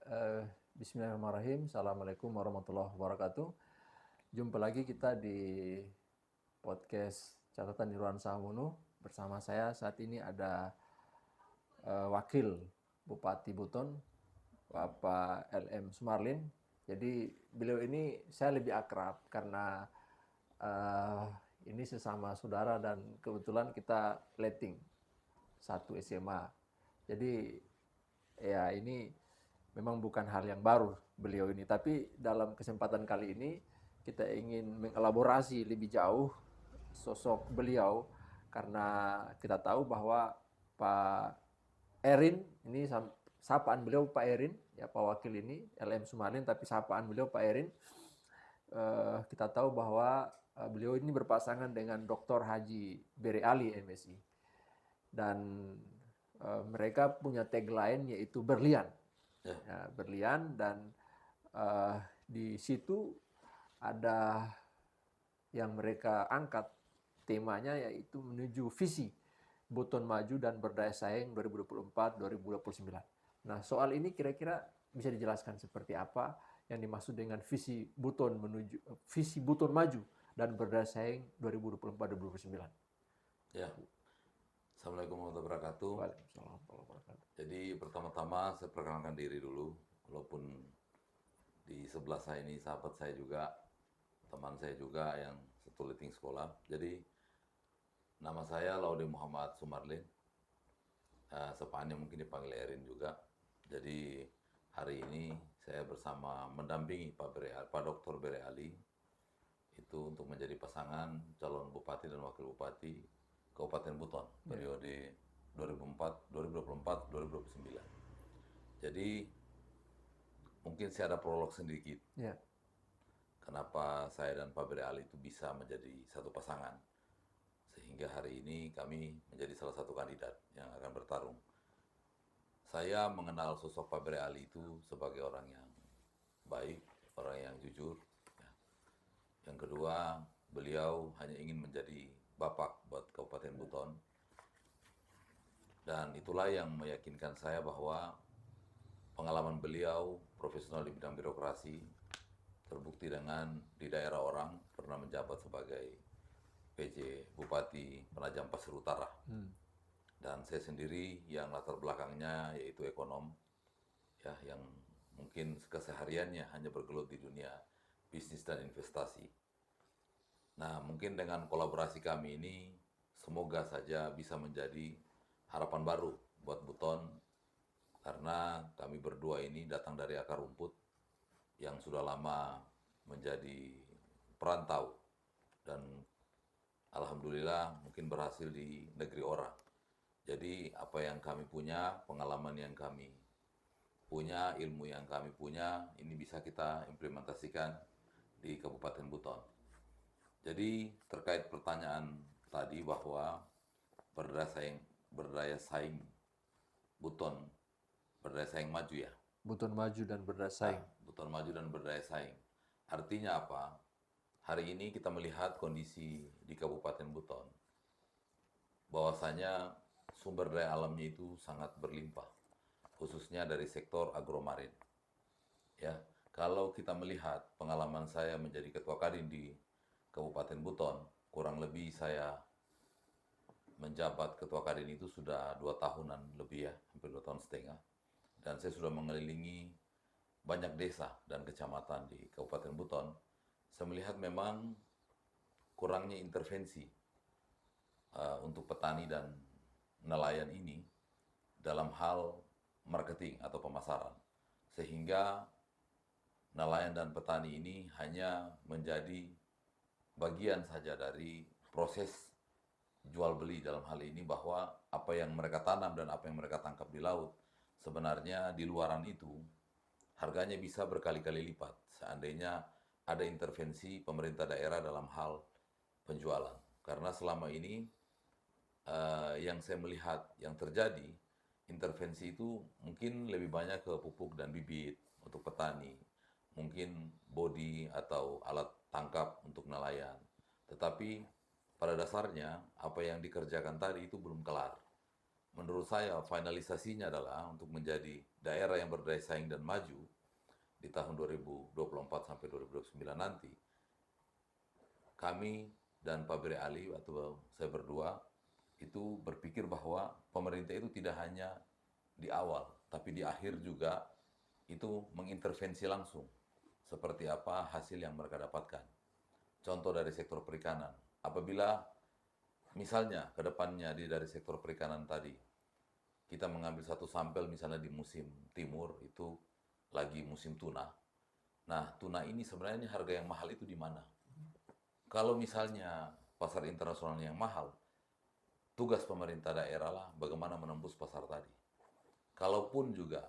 Eh, Bismillahirrahmanirrahim. Assalamualaikum warahmatullahi wabarakatuh. Jumpa lagi kita di podcast Catatan Nirwan Sahamono. Bersama saya saat ini ada Wakil Bupati Buton, Bapak LM Sumarlin. Jadi beliau ini saya lebih akrab karena eh, ini sesama saudara dan kebetulan kita letting satu SMA. Jadi ya ini memang bukan hal yang baru beliau ini, tapi dalam kesempatan kali ini kita ingin mengelaborasi lebih jauh sosok beliau karena kita tahu bahwa Pak Erin ini sapaan beliau Pak Erin ya, Pak Wakil ini LM Sumarlin tapi sapaan beliau Pak Erin. Kita tahu bahwa beliau ini berpasangan dengan Dr. Haji Bere Ali MSI dan mereka punya tagline yaitu berlian. Ya, berlian dan di situ ada yang mereka angkat temanya yaitu menuju visi Buton Maju dan Berdaya Saing 2024-2029. Nah, soal ini kira-kira bisa dijelaskan seperti apa yang dimaksud dengan visi Buton Maju dan Berdaya Saing 2024-2029. Ya, Assalamualaikum warahmatullahi wabarakatuh. Waalaikumsalam warahmatullahi wabarakatuh. Jadi pertama-tama saya perkenalkan diri dulu, walaupun di sebelah saya ini sahabat saya juga, teman saya juga yang satu letting sekolah. Jadi nama saya Laude Muhammad Sumarlin, sepaannya mungkin dipanggil Erin juga. Jadi hari ini saya bersama mendampingi Pak Dr. Bere Ali itu untuk menjadi pasangan calon bupati dan wakil bupati Kabupaten Buton periode 2024, 2029. Jadi mungkin saya ada prolog sedikit. Ya. Kenapa saya dan Pak Bere Ali itu bisa menjadi satu pasangan. Sehingga hari ini kami menjadi salah satu kandidat yang akan bertarung. Saya mengenal sosok Pak Bere Ali itu sebagai orang yang baik, orang yang jujur. Yang kedua, beliau hanya ingin menjadi bapak buat Kabupaten Buton. Dan itulah yang meyakinkan saya bahwa pengalaman beliau profesional di bidang birokrasi terbukti dengan di daerah orang pernah menjabat sebagai PJ Bupati Penajam Pasir Utara. Dan saya sendiri yang latar belakangnya yaitu ekonom, ya, yang mungkin kesehariannya hanya bergelut di dunia bisnis dan investasi. Nah, mungkin dengan kolaborasi kami ini, semoga saja bisa menjadi harapan baru buat Buton, karena kami berdua ini datang dari akar rumput yang sudah lama menjadi perantau, dan alhamdulillah mungkin berhasil di negeri orang. Jadi apa yang kami punya, pengalaman yang kami punya, ilmu yang kami punya, ini bisa kita implementasikan di Kabupaten Buton. Jadi terkait pertanyaan tadi bahwa berdaya saing Buton, berdaya saing maju ya. Buton Maju dan Berdaya Saing. Buton Maju dan berdaya saing. Artinya apa? Hari ini kita melihat kondisi di Kabupaten Buton, bahwasanya sumber daya alamnya itu sangat berlimpah, khususnya dari sektor agromarin. Ya, kalau kita melihat pengalaman saya menjadi ketua Kadin di Kabupaten Buton, kurang lebih saya menjabat ketua Kadin itu sudah 2 tahunan lebih ya, hampir 2 tahun setengah. Dan saya sudah mengelilingi banyak desa dan kecamatan di Kabupaten Buton. Saya melihat memang kurangnya intervensi untuk petani dan nelayan ini dalam hal marketing atau pemasaran. Sehingga nelayan dan petani ini hanya menjadi bagian saja dari proses jual beli dalam hal ini, bahwa apa yang mereka tanam dan apa yang mereka tangkap di laut sebenarnya di luaran itu harganya bisa berkali-kali lipat seandainya ada intervensi pemerintah daerah dalam hal penjualan. Karena selama ini yang saya melihat yang terjadi, intervensi itu mungkin lebih banyak ke pupuk dan bibit untuk petani, mungkin bodi atau alat tangkap untuk nelayan. Tetapi pada dasarnya apa yang dikerjakan tadi itu belum kelar. menurut saya finalisasinya adalah untuk menjadi daerah yang berdaya saing dan maju di tahun 2024 sampai 2029 nanti. Kami dan Pak Bere Ali atau saya berdua itu berpikir bahwa pemerintah itu tidak hanya di awal, tapi di akhir juga itu mengintervensi langsung seperti apa hasil yang mereka dapatkan. Contoh dari sektor perikanan, apabila misalnya ke depannya dari sektor perikanan tadi, kita mengambil satu sampel misalnya di musim timur itu lagi musim tuna. Nah, tuna ini sebenarnya harga yang mahal itu di mana? Kalau misalnya pasar internasional yang mahal, tugas pemerintah daerah lah bagaimana menembus pasar tadi. Kalaupun juga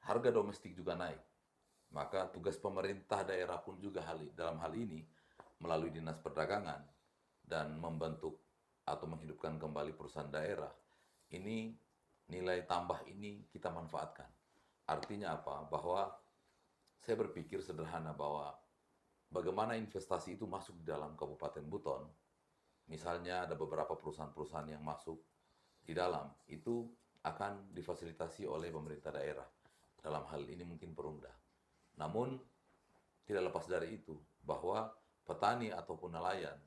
harga domestik juga naik, maka tugas pemerintah daerah pun juga dalam hal ini melalui Dinas Perdagangan dan membentuk atau menghidupkan kembali perusahaan daerah, ini nilai tambah ini kita manfaatkan. Artinya apa? Bahwa saya berpikir sederhana bahwa bagaimana investasi itu masuk di dalam Kabupaten Buton. Misalnya ada beberapa perusahaan-perusahaan yang masuk di dalam, itu akan difasilitasi oleh pemerintah daerah. Dalam hal ini mungkin Perumda. Namun, tidak lepas dari itu, bahwa petani ataupun nelayan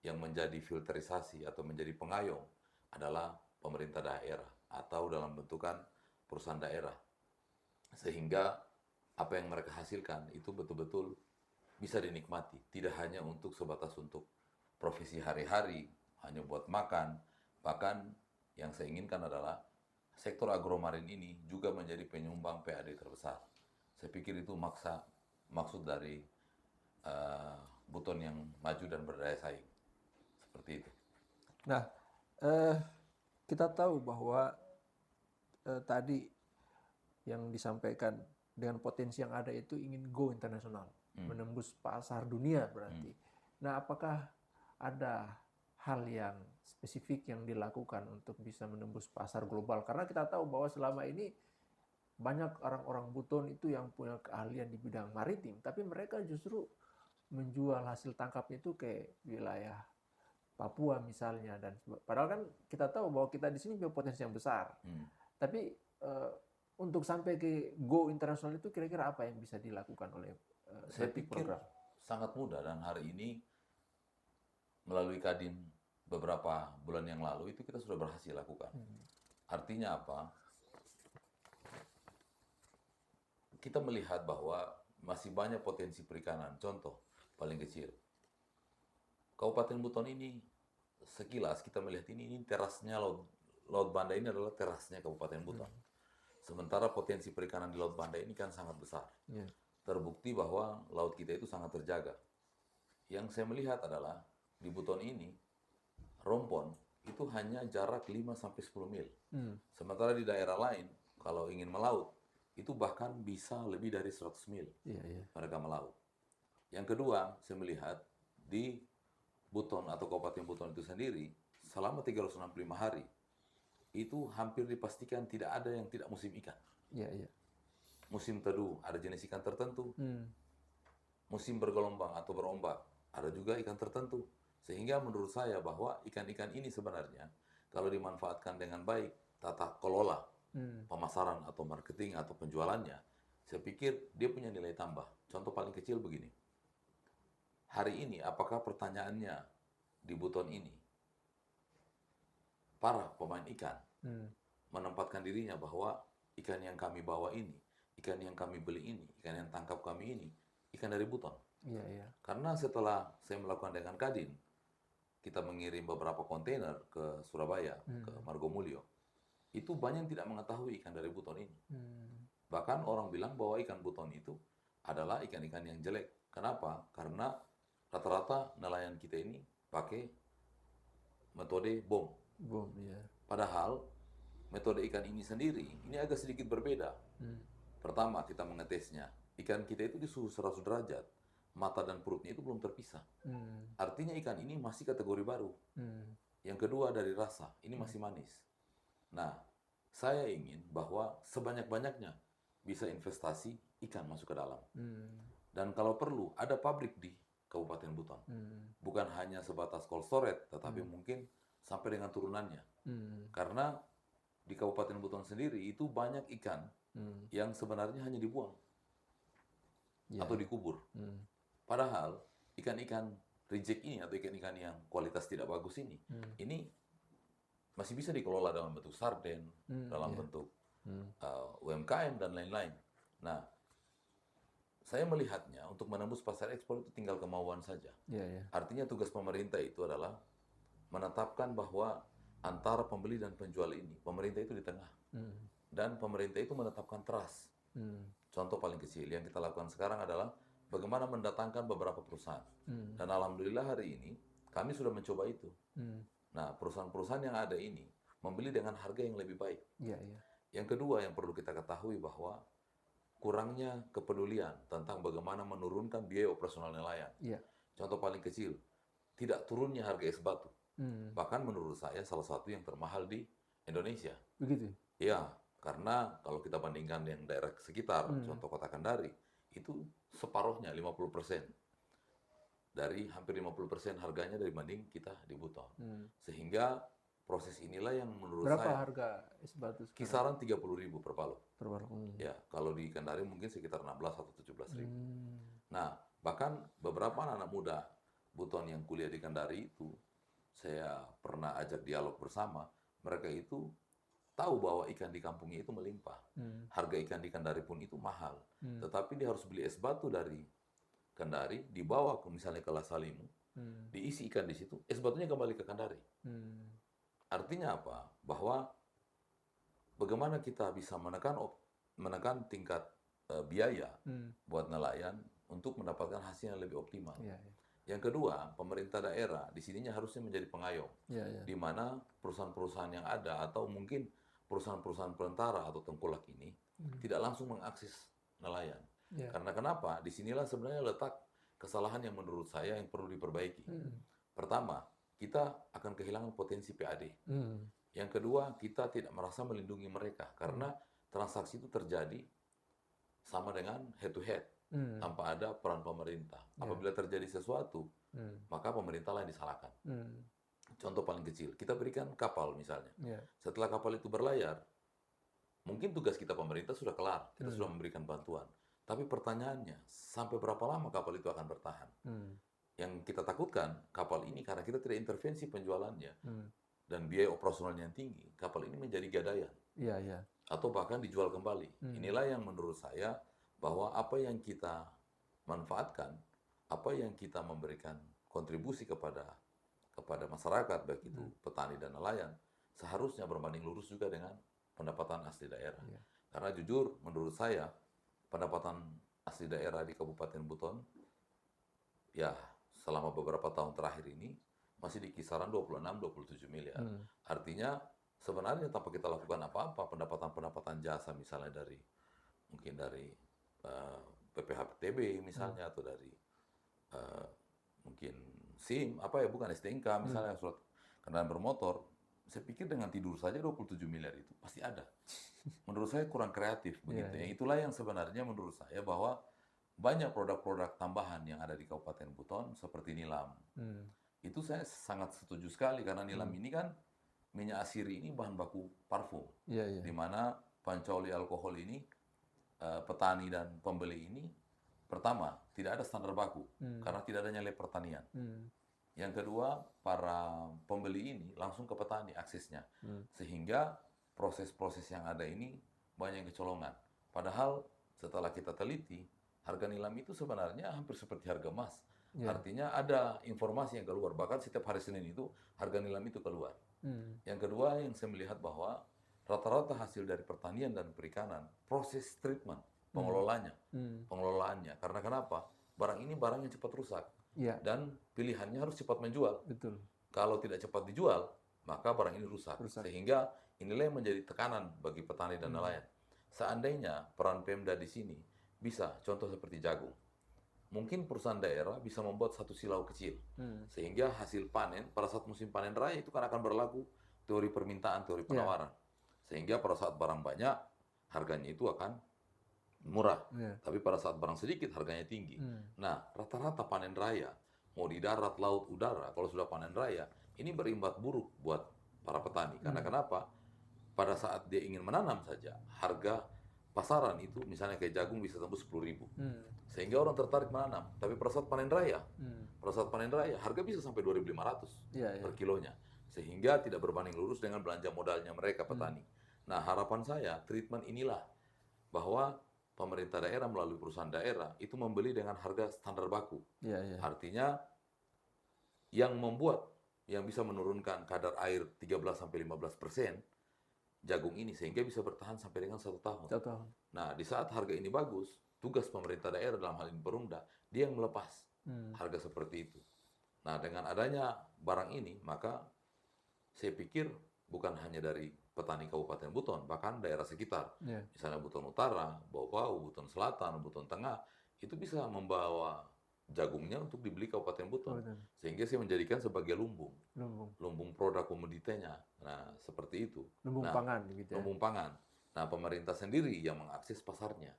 yang menjadi filterisasi atau menjadi pengayom adalah pemerintah daerah atau dalam bentukan perusahaan daerah. Sehingga apa yang mereka hasilkan itu betul-betul bisa dinikmati. Tidak hanya untuk sebatas untuk profesi hari-hari, hanya buat makan. Bahkan yang saya inginkan adalah sektor agromarin ini juga menjadi penyumbang PAD terbesar. Saya pikir itu maksud dari Buton yang maju dan berdaya saing. Seperti itu. Nah, kita tahu bahwa tadi yang disampaikan dengan potensi yang ada itu ingin go internasional, menembus pasar dunia berarti. Nah, apakah ada hal yang spesifik yang dilakukan untuk bisa menembus pasar global? Karena kita tahu bahwa selama ini banyak orang-orang Buton itu yang punya keahlian di bidang maritim, tapi mereka justru menjual hasil tangkapnya itu ke wilayah Papua misalnya, dan padahal kan kita tahu bahwa kita di sini punya potensi yang besar. Tapi untuk sampai ke go internasional itu kira-kira apa yang bisa dilakukan oleh saya pikir program? Sangat mudah, dan hari ini melalui Kadin beberapa bulan yang lalu itu kita sudah berhasil lakukan. Artinya apa? Kita melihat bahwa masih banyak potensi perikanan. Contoh paling kecil, Kabupaten Buton ini sekilas kita melihat ini terasnya Laut Banda ini adalah terasnya Kabupaten Buton. Sementara potensi perikanan di Laut Banda ini kan sangat besar. Terbukti bahwa laut kita itu sangat terjaga. Yang saya melihat adalah di Buton ini, Rompon itu hanya jarak 5-10 mil. Sementara di daerah lain, kalau ingin melaut, itu bahkan bisa lebih dari 100 mil mereka melaut. Yang kedua, saya melihat di Buton atau Kabupaten Buton itu sendiri, selama 365 hari, itu hampir dipastikan tidak ada yang tidak musim ikan. Musim teduh, ada jenis ikan tertentu. Musim bergelombang atau berombak, ada juga ikan tertentu. Sehingga menurut saya bahwa ikan-ikan ini sebenarnya, kalau dimanfaatkan dengan baik, tata kelola, pemasaran atau marketing atau penjualannya, saya pikir dia punya nilai tambah. Contoh paling kecil begini. Hari ini, apakah pertanyaannya di Buton ini, para pemain ikan menempatkan dirinya bahwa ikan yang kami bawa ini, ikan yang kami beli ini, ikan yang tangkap kami ini, ikan dari Buton. Karena setelah saya melakukan dengan Kadin, kita mengirim beberapa kontainer ke Surabaya, ke Margomulyo, itu banyak yang tidak mengetahui ikan dari Buton ini. Bahkan orang bilang bahwa ikan Buton itu adalah ikan-ikan yang jelek. Kenapa? Karena rata-rata nelayan kita ini pakai metode bom. Padahal metode ikan ini sendiri, ini agak sedikit berbeda. Pertama, kita mengetesnya. Ikan kita itu di suhu 100 derajat. Mata dan perutnya itu belum terpisah. Artinya ikan ini masih kategori baru. Yang kedua dari rasa, ini masih manis. Nah, saya ingin bahwa sebanyak-banyaknya bisa investasi ikan masuk ke dalam. Dan kalau perlu, ada pabrik di Kabupaten Buton. Bukan hanya sebatas cold storage, tetapi mungkin sampai dengan turunannya. Hmm. Karena di Kabupaten Buton sendiri itu banyak ikan yang sebenarnya hanya dibuang atau dikubur. Padahal ikan-ikan reject ini atau ikan-ikan yang kualitas tidak bagus ini masih bisa dikelola dalam bentuk sarden, dalam bentuk UMKM dan lain-lain. Nah, saya melihatnya untuk menembus pasar ekspor itu tinggal kemauan saja. Artinya tugas pemerintah itu adalah menetapkan bahwa antara pembeli dan penjual ini, pemerintah itu di tengah. Dan pemerintah itu menetapkan trust. Contoh paling kecil yang kita lakukan sekarang adalah bagaimana mendatangkan beberapa perusahaan. Dan alhamdulillah hari ini kami sudah mencoba itu. Nah, perusahaan-perusahaan yang ada ini membeli dengan harga yang lebih baik. Yang kedua yang perlu kita ketahui bahwa kurangnya kepedulian tentang bagaimana menurunkan biaya operasional nelayan. Contoh paling kecil, tidak turunnya harga es batu. Bahkan menurut saya salah satu yang termahal di Indonesia. Begitu? Ya, karena kalau kita bandingkan yang daerah sekitar, contoh Kota Kendari, itu separuhnya 50%. Dari hampir 50% harganya dibanding kita di Buton. Sehingga proses inilah yang menurut berapa saya harga es batu sekarang? Kisaran 30.000 per balok. Per balok. Ya, kalau di Kendari mungkin sekitar 16 atau 17.000. Nah, bahkan beberapa anak muda Buton yang kuliah di Kendari itu saya pernah ajak dialog bersama, mereka itu tahu bahwa ikan di kampungnya itu melimpah. Harga ikan di Kendari pun itu mahal. Tetapi dia harus beli es batu dari Kendari, dibawa ke misalnya ke Lasalimu, diisi ikan di situ, es batunya kembali ke Kendari. Artinya apa? Bahwa bagaimana kita bisa menekan tingkat biaya buat nelayan untuk mendapatkan hasil yang lebih optimal. Yang kedua, pemerintah daerah di sininya harusnya menjadi pengayom, di mana perusahaan-perusahaan yang ada atau mungkin perusahaan-perusahaan perantara atau tengkulak ini tidak langsung mengakses nelayan. Karena kenapa? Disinilah sebenarnya letak kesalahan yang menurut saya yang perlu diperbaiki. Pertama, kita akan kehilangan potensi PAD. Yang kedua, kita tidak merasa melindungi mereka karena transaksi itu terjadi sama dengan head to head tanpa ada peran pemerintah. Apabila terjadi sesuatu, maka pemerintah lah yang disalahkan. Contoh paling kecil, kita berikan kapal misalnya. Setelah kapal itu berlayar, mungkin tugas kita pemerintah sudah kelar, kita sudah memberikan bantuan. Tapi pertanyaannya, sampai berapa lama kapal itu akan bertahan? Yang kita takutkan, kapal ini karena kita tidak intervensi penjualannya dan biaya operasionalnya yang tinggi, kapal ini menjadi gadaian. Atau bahkan dijual kembali. Inilah yang menurut saya bahwa apa yang kita manfaatkan, apa yang kita memberikan kontribusi kepada masyarakat, baik itu petani dan nelayan, seharusnya berbanding lurus juga dengan pendapatan asli daerah. Karena jujur, menurut saya, pendapatan asli daerah di Kabupaten Buton, ya selama beberapa tahun terakhir ini, masih di kisaran 26-27 miliar. Artinya, sebenarnya tanpa kita lakukan apa-apa, pendapatan jasa misalnya mungkin dari PPHPTB misalnya, atau dari mungkin SIM, bukan STNK misalnya, surat kendaraan bermotor, saya pikir dengan tidur saja 27 miliar itu pasti ada. Menurut saya kurang kreatif begitu. Yang itulah yang sebenarnya menurut saya bahwa banyak produk-produk tambahan yang ada di Kabupaten Buton seperti nilam. Itu saya sangat setuju sekali karena nilam ini kan minyak asiri ini bahan baku parfum. Di mana pancoli alkohol ini petani dan pembeli ini pertama tidak ada standar baku karena tidak adanya lab pertanian. Yang kedua, para pembeli ini langsung ke petani aksesnya. Sehingga proses-proses yang ada ini banyak kecolongan. Padahal setelah kita teliti, harga nilam itu sebenarnya hampir seperti harga emas. Artinya ada informasi yang keluar. Bahkan setiap hari Senin itu harga nilam itu keluar. Yang kedua yang saya melihat bahwa rata-rata hasil dari pertanian dan perikanan, proses treatment, pengelolaannya. Karena kenapa? Barang ini barang yang cepat rusak. Dan pilihannya harus cepat menjual. Kalau tidak cepat dijual, maka barang ini rusak. Sehingga inilah yang menjadi tekanan bagi petani dan nelayan. Seandainya peran Pemda di sini bisa, contoh seperti jagung. Mungkin perusahaan daerah bisa membuat satu silau kecil. Sehingga hasil panen, pada saat musim panen raya itu kan akan berlaku teori permintaan, teori penawaran. Sehingga pada saat barang banyak, harganya itu akan murah. Tapi pada saat barang sedikit, harganya tinggi. Nah, rata-rata panen raya mau di darat, laut, udara, kalau sudah panen raya, ini berimbas buruk buat para petani. Karena kenapa? Pada saat dia ingin menanam saja, harga pasaran itu misalnya kayak jagung bisa tembus 10.000. Sehingga orang tertarik menanam. Tapi pada saat panen raya, harga bisa sampai 2.500 Iya, iya. per kilonya. Sehingga tidak berbanding lurus dengan belanja modalnya mereka petani. Nah, harapan saya, treatment inilah bahwa pemerintah daerah melalui perusahaan daerah itu membeli dengan harga standar baku. Iya, iya. Artinya yang membuat yang bisa menurunkan kadar air 13-15% jagung ini sehingga bisa bertahan sampai dengan 1 tahun. 1 tahun. Nah, di saat harga ini bagus, tugas pemerintah daerah dalam hal ini Perumda, dia yang melepas harga seperti itu. Nah, dengan adanya barang ini, maka saya pikir bukan hanya dari petani Kabupaten Buton, bahkan daerah sekitar. Iya. Misalnya Buton Utara, Bau-Bau, Buton Selatan, Buton Tengah, itu bisa membawa jagungnya untuk dibeli Kabupaten Buton. Betul. Sehingga saya menjadikan sebagai Lumbung. lumbung produk komoditinya. Nah, seperti itu. Lumbung Nah, pangan gitu ya. lumbung pangan. Nah, pemerintah sendiri yang mengakses pasarnya.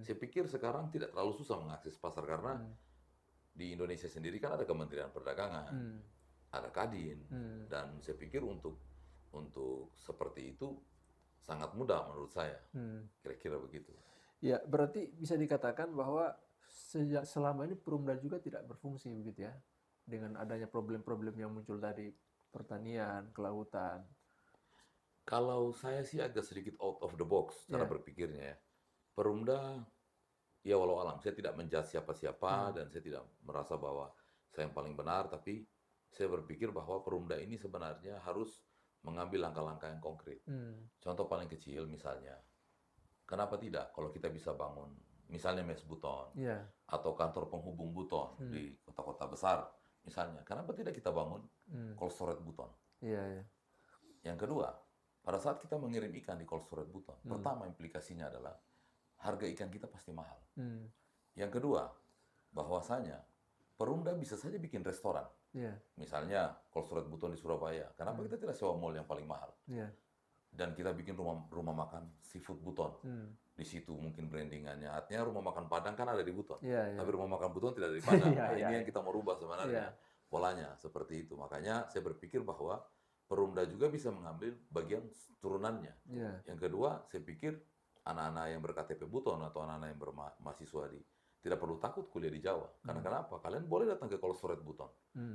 Saya pikir sekarang tidak terlalu susah mengakses pasar karena di Indonesia sendiri kan ada Kementerian Perdagangan, ada Kadin, dan saya pikir untuk seperti itu sangat mudah menurut saya. Kira-kira begitu. Ya, berarti bisa dikatakan bahwa selama ini Perumda juga tidak berfungsi begitu ya, dengan adanya problem-problem yang muncul tadi, pertanian, kelautan. Kalau saya sih agak sedikit out of the box cara Ya. berpikirnya ya. Perumda, ya walau alam, saya tidak menjudge siapa-siapa dan saya tidak merasa bahwa saya yang paling benar, tapi saya berpikir bahwa Perumda ini sebenarnya harus mengambil langkah-langkah yang konkret. Contoh paling kecil misalnya, kenapa tidak kalau kita bisa bangun misalnya Mes Buton Iya. atau kantor penghubung Buton di kota-kota besar misalnya, kenapa tidak kita bangun cold storage Buton? Iya, iya. Yang kedua, pada saat kita mengirim ikan di cold storage Buton, pertama implikasinya adalah harga ikan kita pasti mahal. Yang kedua, bahwasanya Perumda bisa saja bikin restoran. Iya. Misalnya cold storage Buton di Surabaya. Kenapa kita tidak sewa mall yang paling mahal? Iya. Dan kita bikin rumah makan seafood Buton. Di situ mungkin brandingannya. Artinya rumah makan Padang kan ada di Buton. Iya, iya. Tapi rumah makan Buton tidak ada di Padang. Iya, Nah, iya, ini yang iya. kita mau rubah sebenarnya. Polanya seperti itu. Makanya saya berpikir bahwa Perumda juga bisa mengambil bagian turunannya. Iya. Yang kedua, saya pikir anak-anak yang berKTP Buton atau anak-anak yang bermahasiswa tidak perlu takut kuliah di Jawa. Karena kenapa? Kalian boleh datang ke cold storage Buton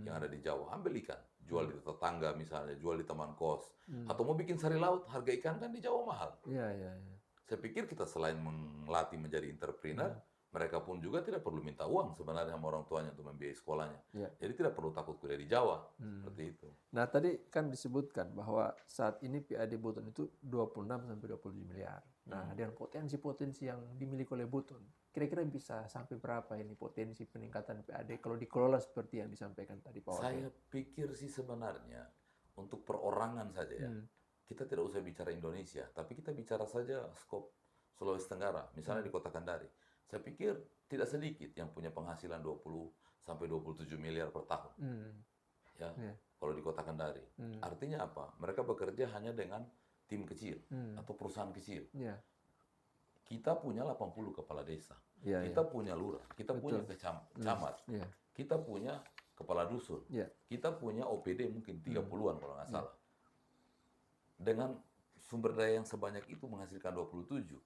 yang ada di Jawa, ambil ikan, jual di tetangga misalnya, jual di teman kos, atau mau bikin sari laut, harga ikan kan di Jawa mahal. Iya, iya, iya. Saya pikir kita selain melatih menjadi entrepreneur, mereka pun juga tidak perlu minta uang sebenarnya sama orang tuanya untuk membiayai sekolahnya. Iya. Jadi tidak perlu takut kuliah di Jawa, seperti itu. Nah, tadi kan disebutkan bahwa saat ini PAD Buton itu 26 sampai 27 miliar. Nah, dengan potensi-potensi yang dimiliki oleh Buton, kira-kira bisa sampai berapa ini potensi peningkatan PAD kalau dikelola seperti yang disampaikan tadi Pak Wakil? Saya pikir sih sebenarnya untuk perorangan saja ya. Kita tidak usah bicara Indonesia, tapi kita bicara saja skop Sulawesi Tenggara, misalnya di Kota Kendari. Saya pikir tidak sedikit yang punya penghasilan 20 sampai 27 miliar per tahun. Ya, kalau di Kota Kendari. Artinya apa? Mereka bekerja hanya dengan tim kecil atau perusahaan kecil. Iya. Kita punya 80 kepala desa. Iya, Kita punya lurah, kita punya camat. Iya. Kita punya kepala dusun. Iya. Kita punya OPD mungkin 30-an kalau nggak salah. Dengan sumber daya yang sebanyak itu menghasilkan 27,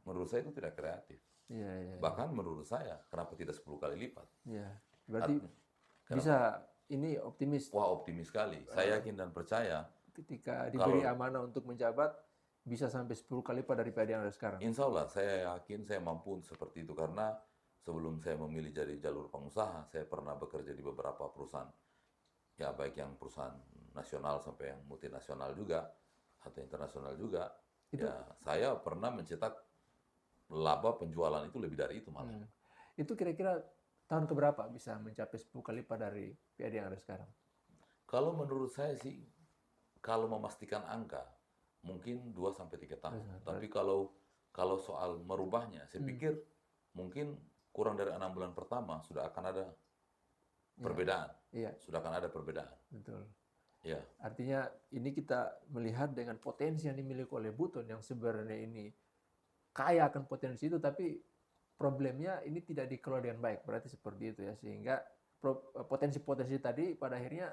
menurut saya itu tidak kreatif. Iya, iya. Bahkan menurut saya, kenapa tidak 10 kali lipat? Iya. Berarti bisa ini optimis Wah, optimis sekali. Saya yakin dan percaya, ketika diberi amanah untuk menjabat bisa sampai 10 kali lipat daripada yang ada sekarang. insya Allah saya yakin saya mampu seperti itu. Karena sebelum saya memilih jadi jalur pengusaha, saya pernah bekerja di beberapa perusahaan. Ya, baik yang perusahaan nasional sampai yang multinasional juga, atau internasional juga. Ya, saya pernah mencetak laba penjualan itu lebih dari itu malah. Itu kira-kira tahun keberapa bisa mencapai 10 kali lipat dari PAD yang ada sekarang? Kalau menurut saya sih, kalau memastikan angka, mungkin 2-3 tahun. Tapi kalau soal merubahnya, saya pikir mungkin kurang dari 6 bulan pertama sudah akan ada perbedaan. Iya. Sudah akan ada perbedaan. Betul. Ya. Artinya ini kita melihat dengan potensi yang dimiliki oleh Buton yang sebenarnya ini kaya akan potensi itu, tapi problemnya ini tidak dikelola dengan baik. Berarti seperti itu ya, sehingga potensi-potensi tadi pada akhirnya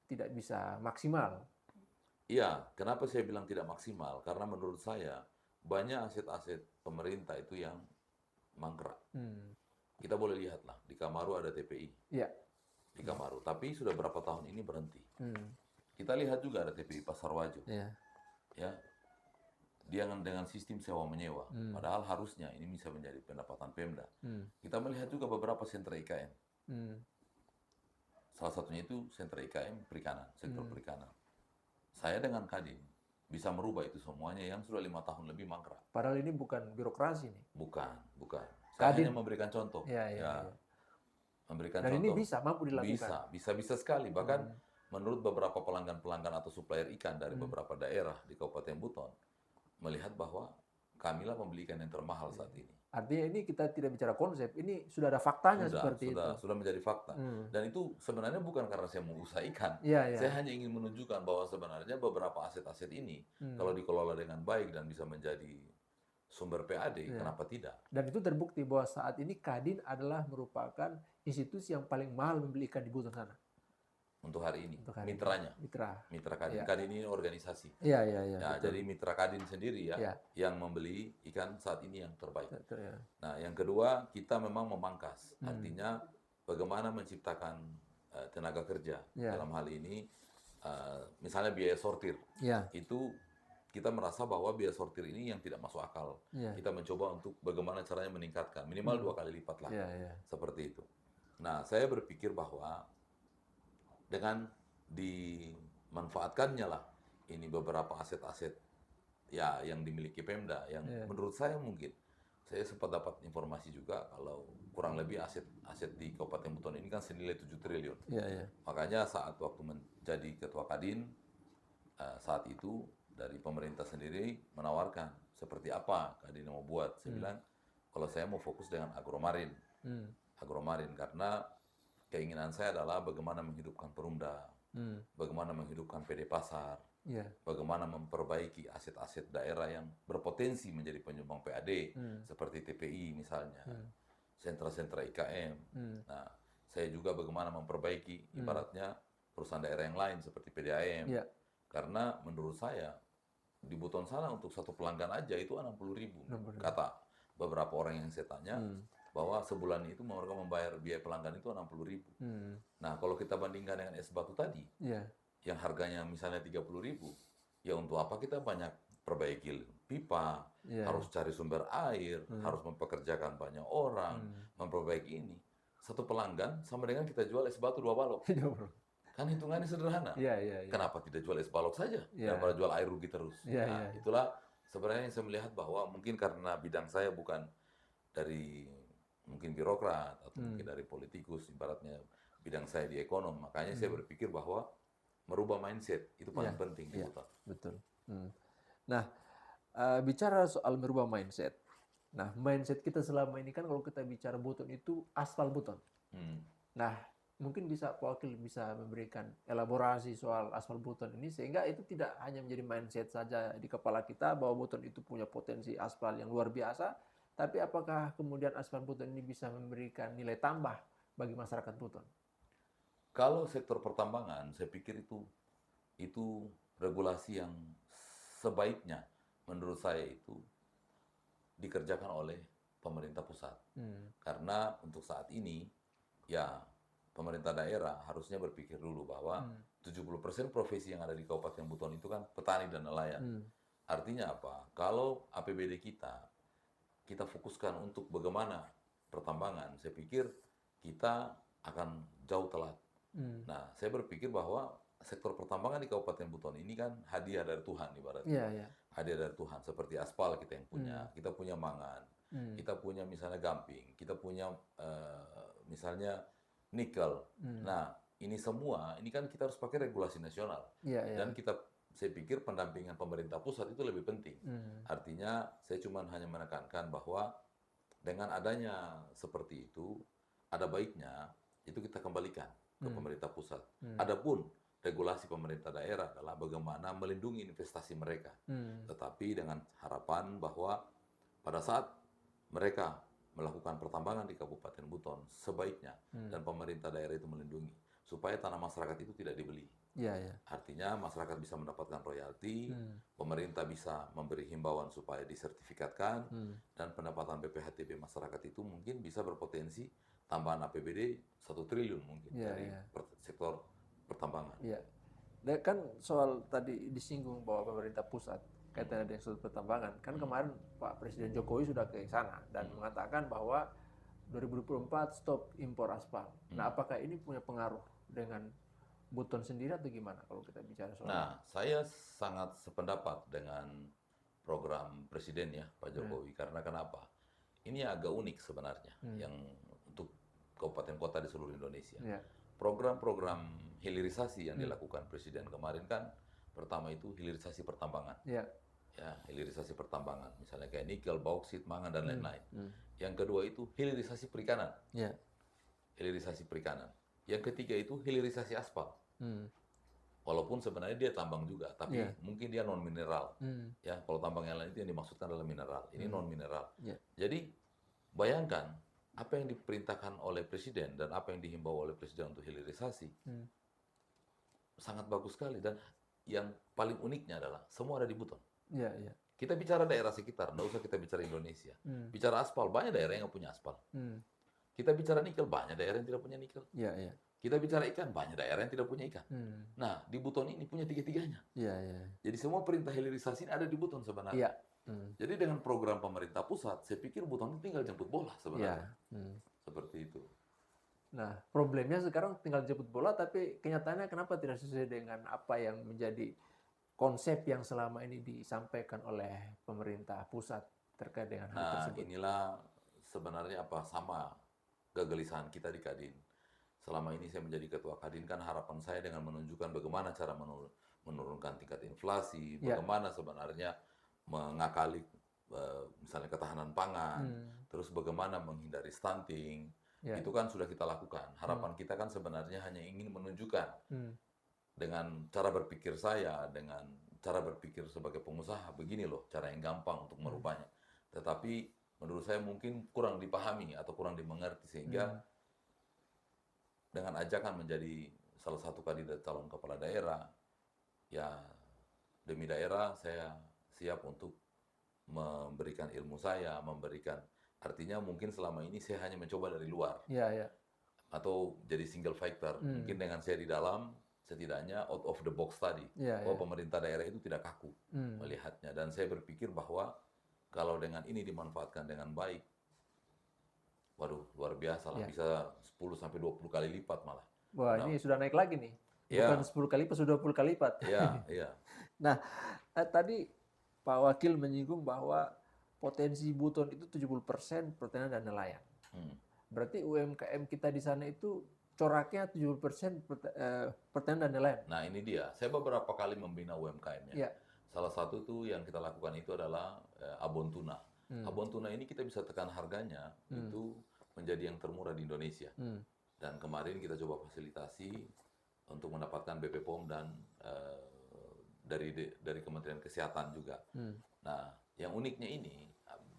tidak bisa maksimal. Iya, kenapa saya bilang tidak maksimal? Karena menurut saya banyak aset-aset pemerintah itu yang mangkrak. Hmm. Kita boleh lihatlah di Kamaru ada TPI Iya. di Kamaru, tapi sudah berapa tahun ini berhenti. Hmm. Kita lihat juga ada TPI Pasar Wajo, Iya. ya, dia dengan sistem sewa menyewa. Padahal harusnya ini bisa menjadi pendapatan Pemda. Kita melihat juga beberapa sentra IKN. Salah satunya itu sentra IKN perikanan, sektor perikanan. Saya dengan Kadin bisa merubah itu semuanya yang sudah 5 tahun lebih mangkrak. Padahal ini bukan birokrasi nih. Bukan. Saya Kadin. hanya memberikan contoh. Iya. Memberikan Dan contoh. ini bisa, mampu dilakukan. Bisa sekali. Bahkan menurut beberapa pelanggan-pelanggan atau supplier ikan dari beberapa daerah di Kabupaten Buton, melihat bahwa kamilah membeli ikan yang termahal saat ini. Artinya ini kita tidak bicara konsep, ini sudah ada faktanya seperti itu. Sudah menjadi fakta. Dan itu sebenarnya bukan karena saya mau usaha ikan. Iya. Saya hanya ingin menunjukkan bahwa sebenarnya beberapa aset-aset ini, kalau dikelola dengan baik dan bisa menjadi sumber PAD, kenapa tidak? Dan itu terbukti bahwa saat ini Kadin adalah merupakan institusi yang paling mahal membeli ikan di Buton sana. Untuk hari ini, mitranya. Mitra Kadin. Kadin ini organisasi. Iya. Ya, jadi mitra Kadin sendiri yang membeli ikan saat ini yang terbaik. Nah, yang kedua, kita memang memangkas. Artinya bagaimana menciptakan tenaga kerja. Dalam hal ini, misalnya biaya sortir. Itu kita merasa bahwa biaya sortir ini yang tidak masuk akal. Kita mencoba untuk bagaimana caranya meningkatkan. Minimal 2 kali lipat lah. Seperti itu. Nah, saya berpikir bahwa dengan dimanfaatkannya lah ini beberapa aset-aset yang dimiliki Pemda yang menurut saya mungkin saya sempat dapat informasi juga kalau kurang lebih aset di Kabupaten Buton ini kan senilai 7 triliun. Makanya saat waktu menjadi ketua Kadin saat itu dari pemerintah sendiri menawarkan seperti apa Kadin mau buat. Saya bilang kalau saya mau fokus dengan agromarin. Agromarin karena keinginan saya adalah bagaimana menghidupkan Perumda, bagaimana menghidupkan PD Pasar, bagaimana memperbaiki aset-aset daerah yang berpotensi menjadi penyumbang PAD, seperti TPI misalnya, sentra-sentra IKM. Nah, saya juga bagaimana memperbaiki ibaratnya perusahaan daerah yang lain seperti PDAM. Karena menurut saya di Buton sana untuk satu pelanggan aja itu 60.000. Kata beberapa orang yang saya tanya, bahwa sebulan itu mereka membayar biaya pelanggan itu 60.000. Nah, kalau kita bandingkan dengan es batu tadi, yang harganya misalnya 30.000, ya untuk apa kita banyak perbaiki pipa, harus cari sumber air, harus mempekerjakan banyak orang, memperbaiki ini. Satu pelanggan sama dengan kita jual es batu 2 balok. Kan hitungannya sederhana. Kenapa tidak jual es balok saja daripada jual air rugi terus? Nah, itulah sebenarnya yang saya melihat bahwa mungkin karena bidang saya bukan dari mungkin birokrat atau mungkin dari politikus, ibaratnya bidang saya di ekonom, makanya saya berpikir bahwa merubah mindset itu paling penting di Buton. Betul. Nah, bicara soal merubah mindset. Nah, mindset kita selama ini kan kalau kita bicara Buton itu aspal Buton. Nah, mungkin bisa Pak Wakil bisa memberikan elaborasi soal aspal Buton ini sehingga itu tidak hanya menjadi mindset saja di kepala kita bahwa Buton itu punya potensi aspal yang luar biasa, tapi apakah kemudian aspal Buton ini bisa memberikan nilai tambah bagi masyarakat Buton? Kalau sektor pertambangan, saya pikir itu regulasi yang sebaiknya menurut saya itu dikerjakan oleh pemerintah pusat. Karena untuk saat ini, ya pemerintah daerah harusnya berpikir dulu bahwa 70% profesi yang ada di Kabupaten Buton itu kan petani dan nelayan. Artinya apa? Kalau APBD kita fokuskan untuk bagaimana pertambangan, saya pikir kita akan jauh telat. Nah, saya berpikir bahwa sektor pertambangan di Kabupaten Buton ini kan hadiah dari Tuhan ibaratnya. Hadiah dari Tuhan, seperti aspal kita yang punya, kita punya mangan, kita punya misalnya gamping, kita punya misalnya nikel. Nah, ini semua, ini kan kita harus pakai regulasi nasional. Dan saya pikir pendampingan pemerintah pusat itu lebih penting. Artinya saya cuma hanya menekankan bahwa dengan adanya seperti itu, ada baiknya itu kita kembalikan ke pemerintah pusat. Adapun regulasi pemerintah daerah adalah bagaimana melindungi investasi mereka. Tetapi dengan harapan bahwa pada saat mereka melakukan pertambangan di Kabupaten Buton sebaiknya dan pemerintah daerah itu melindungi supaya tanah masyarakat itu tidak dibeli. Iya, iya. Artinya masyarakat bisa mendapatkan royalti, pemerintah bisa memberi himbauan supaya disertifikatkan, dan pendapatan BPHTB masyarakat itu mungkin bisa berpotensi tambahan APBD 1 triliun mungkin dari sektor pertambangan. Iya. Dan kan soal tadi disinggung bahwa pemerintah pusat kaitannya dengan sudut pertambangan, kan kemarin Pak Presiden Jokowi sudah ke sana dan mengatakan bahwa 2024 stop impor aspal. Nah, apakah ini punya pengaruh dengan Buton sendiri atau gimana kalau kita bicara soal Nah, saya sangat sependapat dengan program Presiden ya, Pak Jokowi. Karena kenapa? Ini agak unik sebenarnya yang untuk kabupaten kota di seluruh Indonesia. Program-program hilirisasi yang dilakukan Presiden kemarin kan, pertama itu hilirisasi pertambangan. Ya, hilirisasi pertambangan. Misalnya kayak nikel, bauksit, mangan, dan lain-lain. Yang kedua itu hilirisasi perikanan. Hilirisasi perikanan. Yang ketiga itu hilirisasi aspal. Walaupun sebenarnya dia tambang juga, tapi mungkin dia non mineral. Ya, kalau tambang yang lain itu yang dimaksudkan adalah mineral. Ini non mineral. Jadi bayangkan apa yang diperintahkan oleh Presiden dan apa yang dihimbau oleh Presiden untuk hilirisasi sangat bagus sekali. Dan yang paling uniknya adalah semua ada di Buton. Kita bicara daerah sekitar, nggak usah kita bicara Indonesia. Bicara aspal, banyak daerah yang nggak punya aspal. Kita bicara nikel, banyak daerah yang tidak punya nikel. Kita bicara ikan, banyak daerah yang tidak punya ikan. Nah, di Buton ini punya tiga-tiganya. Jadi semua perintah hilirisasi ini ada di Buton sebenarnya. Jadi dengan program pemerintah pusat, saya pikir Buton ini tinggal jemput bola sebenarnya. Seperti itu. Nah, problemnya sekarang tinggal jemput bola, tapi kenyataannya kenapa tidak sesuai dengan apa yang menjadi konsep yang selama ini disampaikan oleh pemerintah pusat terkait dengan hal tersebut? Nah, inilah sebenarnya sama kegelisahan kita di Kadin. Selama ini saya menjadi ketua Kadin, kan harapan saya dengan menunjukkan bagaimana cara menurunkan tingkat inflasi, bagaimana sebenarnya mengakali misalnya ketahanan pangan, terus bagaimana menghindari stunting, itu kan sudah kita lakukan. Harapan kita kan sebenarnya hanya ingin menunjukkan dengan cara berpikir saya, dengan cara berpikir sebagai pengusaha, begini loh cara yang gampang untuk merubahnya. Tetapi menurut saya mungkin kurang dipahami atau kurang dimengerti, sehingga dengan ajakan menjadi salah satu kandidat calon kepala daerah, ya demi daerah saya siap untuk memberikan ilmu saya, artinya mungkin selama ini saya hanya mencoba dari luar, atau jadi single factor. Mungkin dengan saya di dalam, setidaknya out of the box tadi, bahwa pemerintah daerah itu tidak kaku melihatnya, dan saya berpikir bahwa kalau dengan ini dimanfaatkan dengan baik, waduh, luar biasa lah, bisa 10-20 kali lipat malah. Wah, ini sudah naik lagi nih. Bukan 10 kali lipat, sudah 20 kali lipat. Nah, tadi Pak Wakil menyinggung bahwa potensi Buton itu 70% pertanian dan nelayan. Berarti UMKM kita di sana itu coraknya 70% pertanian dan nelayan. Nah, ini dia. Saya beberapa kali membina UMKM-nya. Salah satu tuh yang kita lakukan itu adalah abon tuna. Abon tuna ini kita bisa tekan harganya itu menjadi yang termurah di Indonesia. Dan kemarin kita coba fasilitasi untuk mendapatkan BP POM dan dari Kementerian Kesehatan juga. Nah, yang uniknya ini,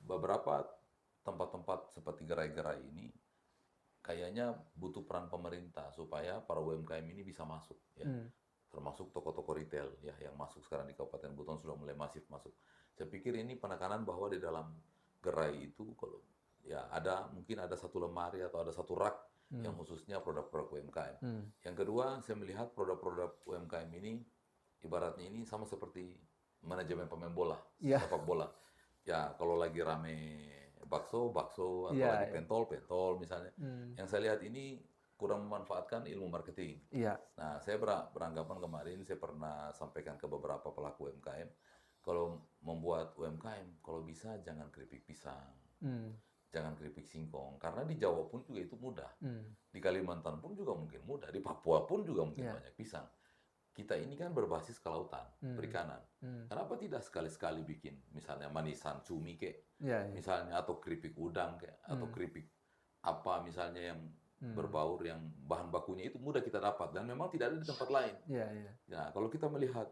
beberapa tempat-tempat seperti gerai-gerai ini kayaknya butuh peran pemerintah supaya para UMKM ini bisa masuk, ya. Termasuk toko-toko retail ya yang masuk sekarang di Kabupaten Buton sudah mulai masif masuk. Saya pikir ini penekanan bahwa di dalam gerai itu kalau ya mungkin ada satu lemari atau ada satu rak yang khususnya produk-produk UMKM. Yang kedua, saya melihat produk-produk UMKM ini ibaratnya ini sama seperti manajemen pemain bola, sepak bola. Ya, kalau lagi rame bakso atau lagi pentol misalnya. Yang saya lihat ini kurang memanfaatkan ilmu marketing. Nah, saya beranggapan kemarin saya pernah sampaikan ke beberapa pelaku UMKM, kalau membuat UMKM, kalau bisa jangan keripik pisang, jangan keripik singkong, karena di Jawa pun juga itu mudah, di Kalimantan pun juga mungkin mudah, di Papua pun juga mungkin banyak pisang. Kita ini kan berbasis kelautan, perikanan. Kenapa tidak sekali-sekali bikin misalnya manisan cumi misalnya, atau keripik udang atau keripik apa misalnya yang berbaur, yang bahan bakunya itu mudah kita dapat dan memang tidak ada di tempat lain. Nah, kalau kita melihat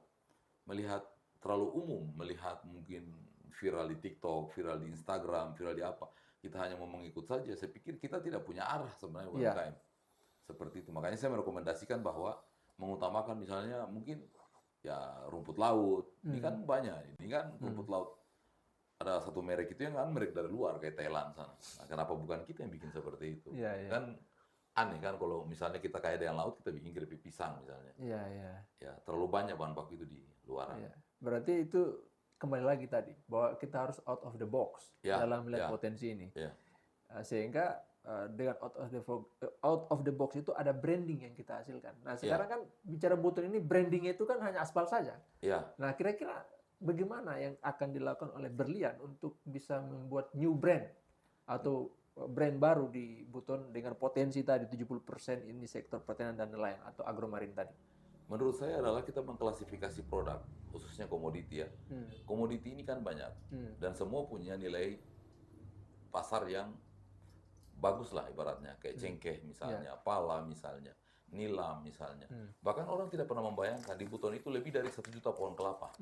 terlalu umum, melihat mungkin viral di TikTok, viral di Instagram, viral di apa, kita hanya mau mengikut saja. Saya pikir kita tidak punya arah sebenarnya Iya. UMKM. Seperti itu. Makanya saya merekomendasikan bahwa mengutamakan misalnya mungkin ya rumput laut. Ini kan banyak. Ini kan rumput laut. Ada satu merek itu yang kan merek dari luar kayak Thailand sana. Nah, kenapa bukan kita yang bikin seperti itu? Iya, iya. Kan aneh kan kalau misalnya kita kaya dengan laut kita bikin keripik pisang misalnya. Iya, iya. Ya terlalu banyak bahan baku itu di luaran. Iya. Berarti itu kembali lagi tadi bahwa kita harus out of the box Ya, dalam melihat ya. potensi ini. Ya. Sehingga dengan out of the box itu ada branding yang kita hasilkan. Nah, sekarang kan bicara Buton ini brandingnya itu kan hanya aspal saja. Ya. Nah, kira-kira bagaimana yang akan dilakukan oleh Berlian untuk bisa membuat new brand atau brand baru di Buton dengan potensi tadi 70% ini sektor pertanian dan nelayan atau agromarin tadi? Menurut saya adalah kita mengklasifikasi produk, khususnya komoditi ya. Komoditi ini kan banyak dan semua punya nilai pasar yang bagus lah ibaratnya, kayak cengkeh misalnya, pala misalnya, nilam misalnya. Bahkan orang tidak pernah membayangkan di Buton itu lebih dari 1 juta pohon kelapa.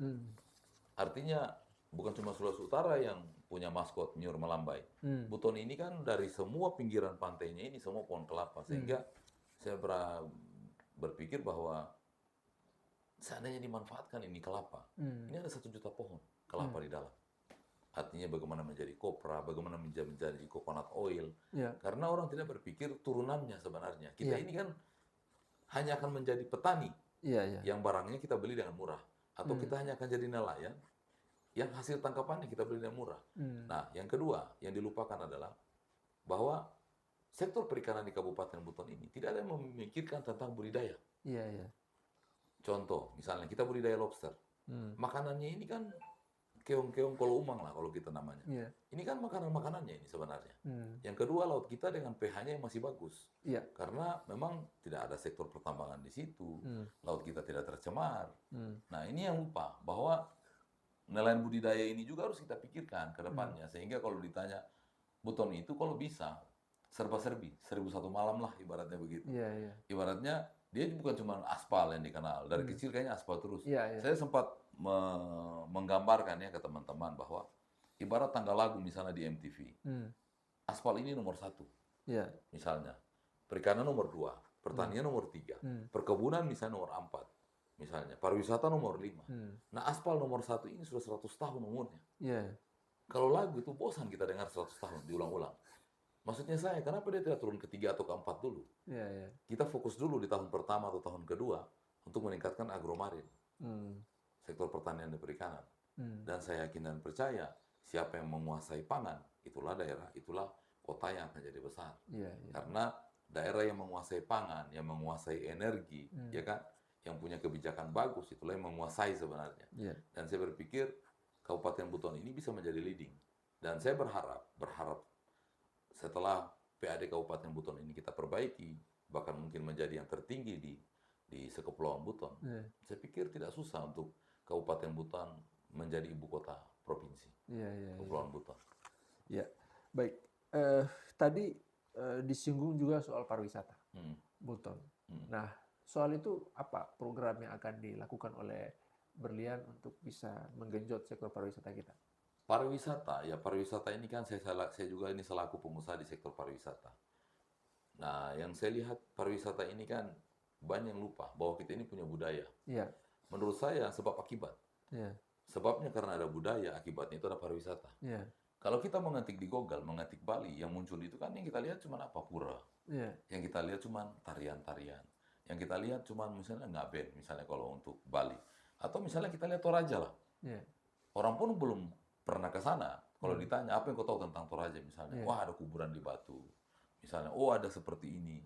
Artinya bukan cuma Sulawesi Utara yang punya maskot Nyur Melambai. Buton ini kan dari semua pinggiran pantainya ini semua pohon kelapa. Sehingga saya berpikir bahwa seandainya dimanfaatkan ini kelapa, ini ada 1 juta pohon kelapa di dalam. Artinya bagaimana menjadi kopra, bagaimana menjadi coconut oil. Karena orang tidak berpikir turunannya sebenarnya. Kita ini kan hanya akan menjadi petani yang barangnya kita beli dengan murah. Atau kita hanya akan jadi nelayan yang hasil tangkapannya kita beli dengan murah. Nah, yang kedua yang dilupakan adalah bahwa sektor perikanan di Kabupaten Buton ini tidak ada yang memikirkan tentang budidaya. Contoh, misalnya kita budidaya lobster. Makanannya ini kan keong-keong kolo umang lah kalau kita namanya. Ini kan makanan-makanannya ini sebenarnya. Yang kedua, laut kita dengan pH-nya yang masih bagus. Karena memang tidak ada sektor pertambangan di situ. Laut kita tidak tercemar. Nah, ini yang lupa bahwa nelayan budidaya ini juga harus kita pikirkan ke depannya. Sehingga kalau ditanya Buton itu kalau bisa serba-serbi, 1001 malam lah ibaratnya begitu. Ibaratnya dia bukan cuma aspal yang dikenal. Dari kecil kayaknya aspal terus. Saya sempat menggambarkan ya ke teman-teman bahwa ibarat tanggal lagu misalnya di MTV. Aspal ini nomor 1. Misalnya. Perikanan nomor 2. Pertanian nomor 3. Perkebunan misalnya nomor 4. Misalnya. Pariwisata nomor 5. Nah aspal nomor 1 ini sudah 100 tahun umurnya. Kalau lagu itu bosan kita dengar 100 tahun diulang-ulang. Maksudnya saya, kenapa dia tidak turun ke 3 atau ke 4 dulu? Kita fokus dulu di tahun pertama atau tahun kedua untuk meningkatkan agromarin, sektor pertanian dan perikanan. Dan saya yakin dan percaya, siapa yang menguasai pangan, itulah daerah, itulah kota yang akan jadi besar. Karena daerah yang menguasai pangan, yang menguasai energi, ya kan, yang punya kebijakan bagus, itulah yang menguasai sebenarnya. Dan saya berpikir Kabupaten Buton ini bisa menjadi leading. Dan saya berharap setelah PAD Kabupaten Buton ini kita perbaiki, bahkan mungkin menjadi yang tertinggi di sekepulauan Buton, saya pikir tidak susah untuk Kabupaten Buton menjadi ibu kota provinsi Kepulauan Buton. Baik. Tadi disinggung juga soal pariwisata Buton. Nah, soal itu apa program yang akan dilakukan oleh Berlian untuk bisa menggenjot sektor pariwisata kita? Pariwisata ini kan saya juga ini selaku pengusaha di sektor pariwisata. Nah, yang saya lihat pariwisata ini kan banyak yang lupa bahwa kita ini punya budaya. Menurut saya sebab akibat. Sebabnya karena ada budaya, akibatnya itu ada pariwisata. Kalau kita mengetik di Google, mengetik Bali, yang muncul itu kan yang kita lihat cuma apa? Pura. Yang kita lihat cuma tarian-tarian. Yang kita lihat cuma misalnya ngaben, misalnya kalau untuk Bali. Atau misalnya kita lihat Toraja lah. Orang pun belum pernah ke sana. Kalau ditanya, apa yang kau tahu tentang Toraja misalnya? Wah, ada kuburan di Batu. Misalnya, oh ada seperti ini.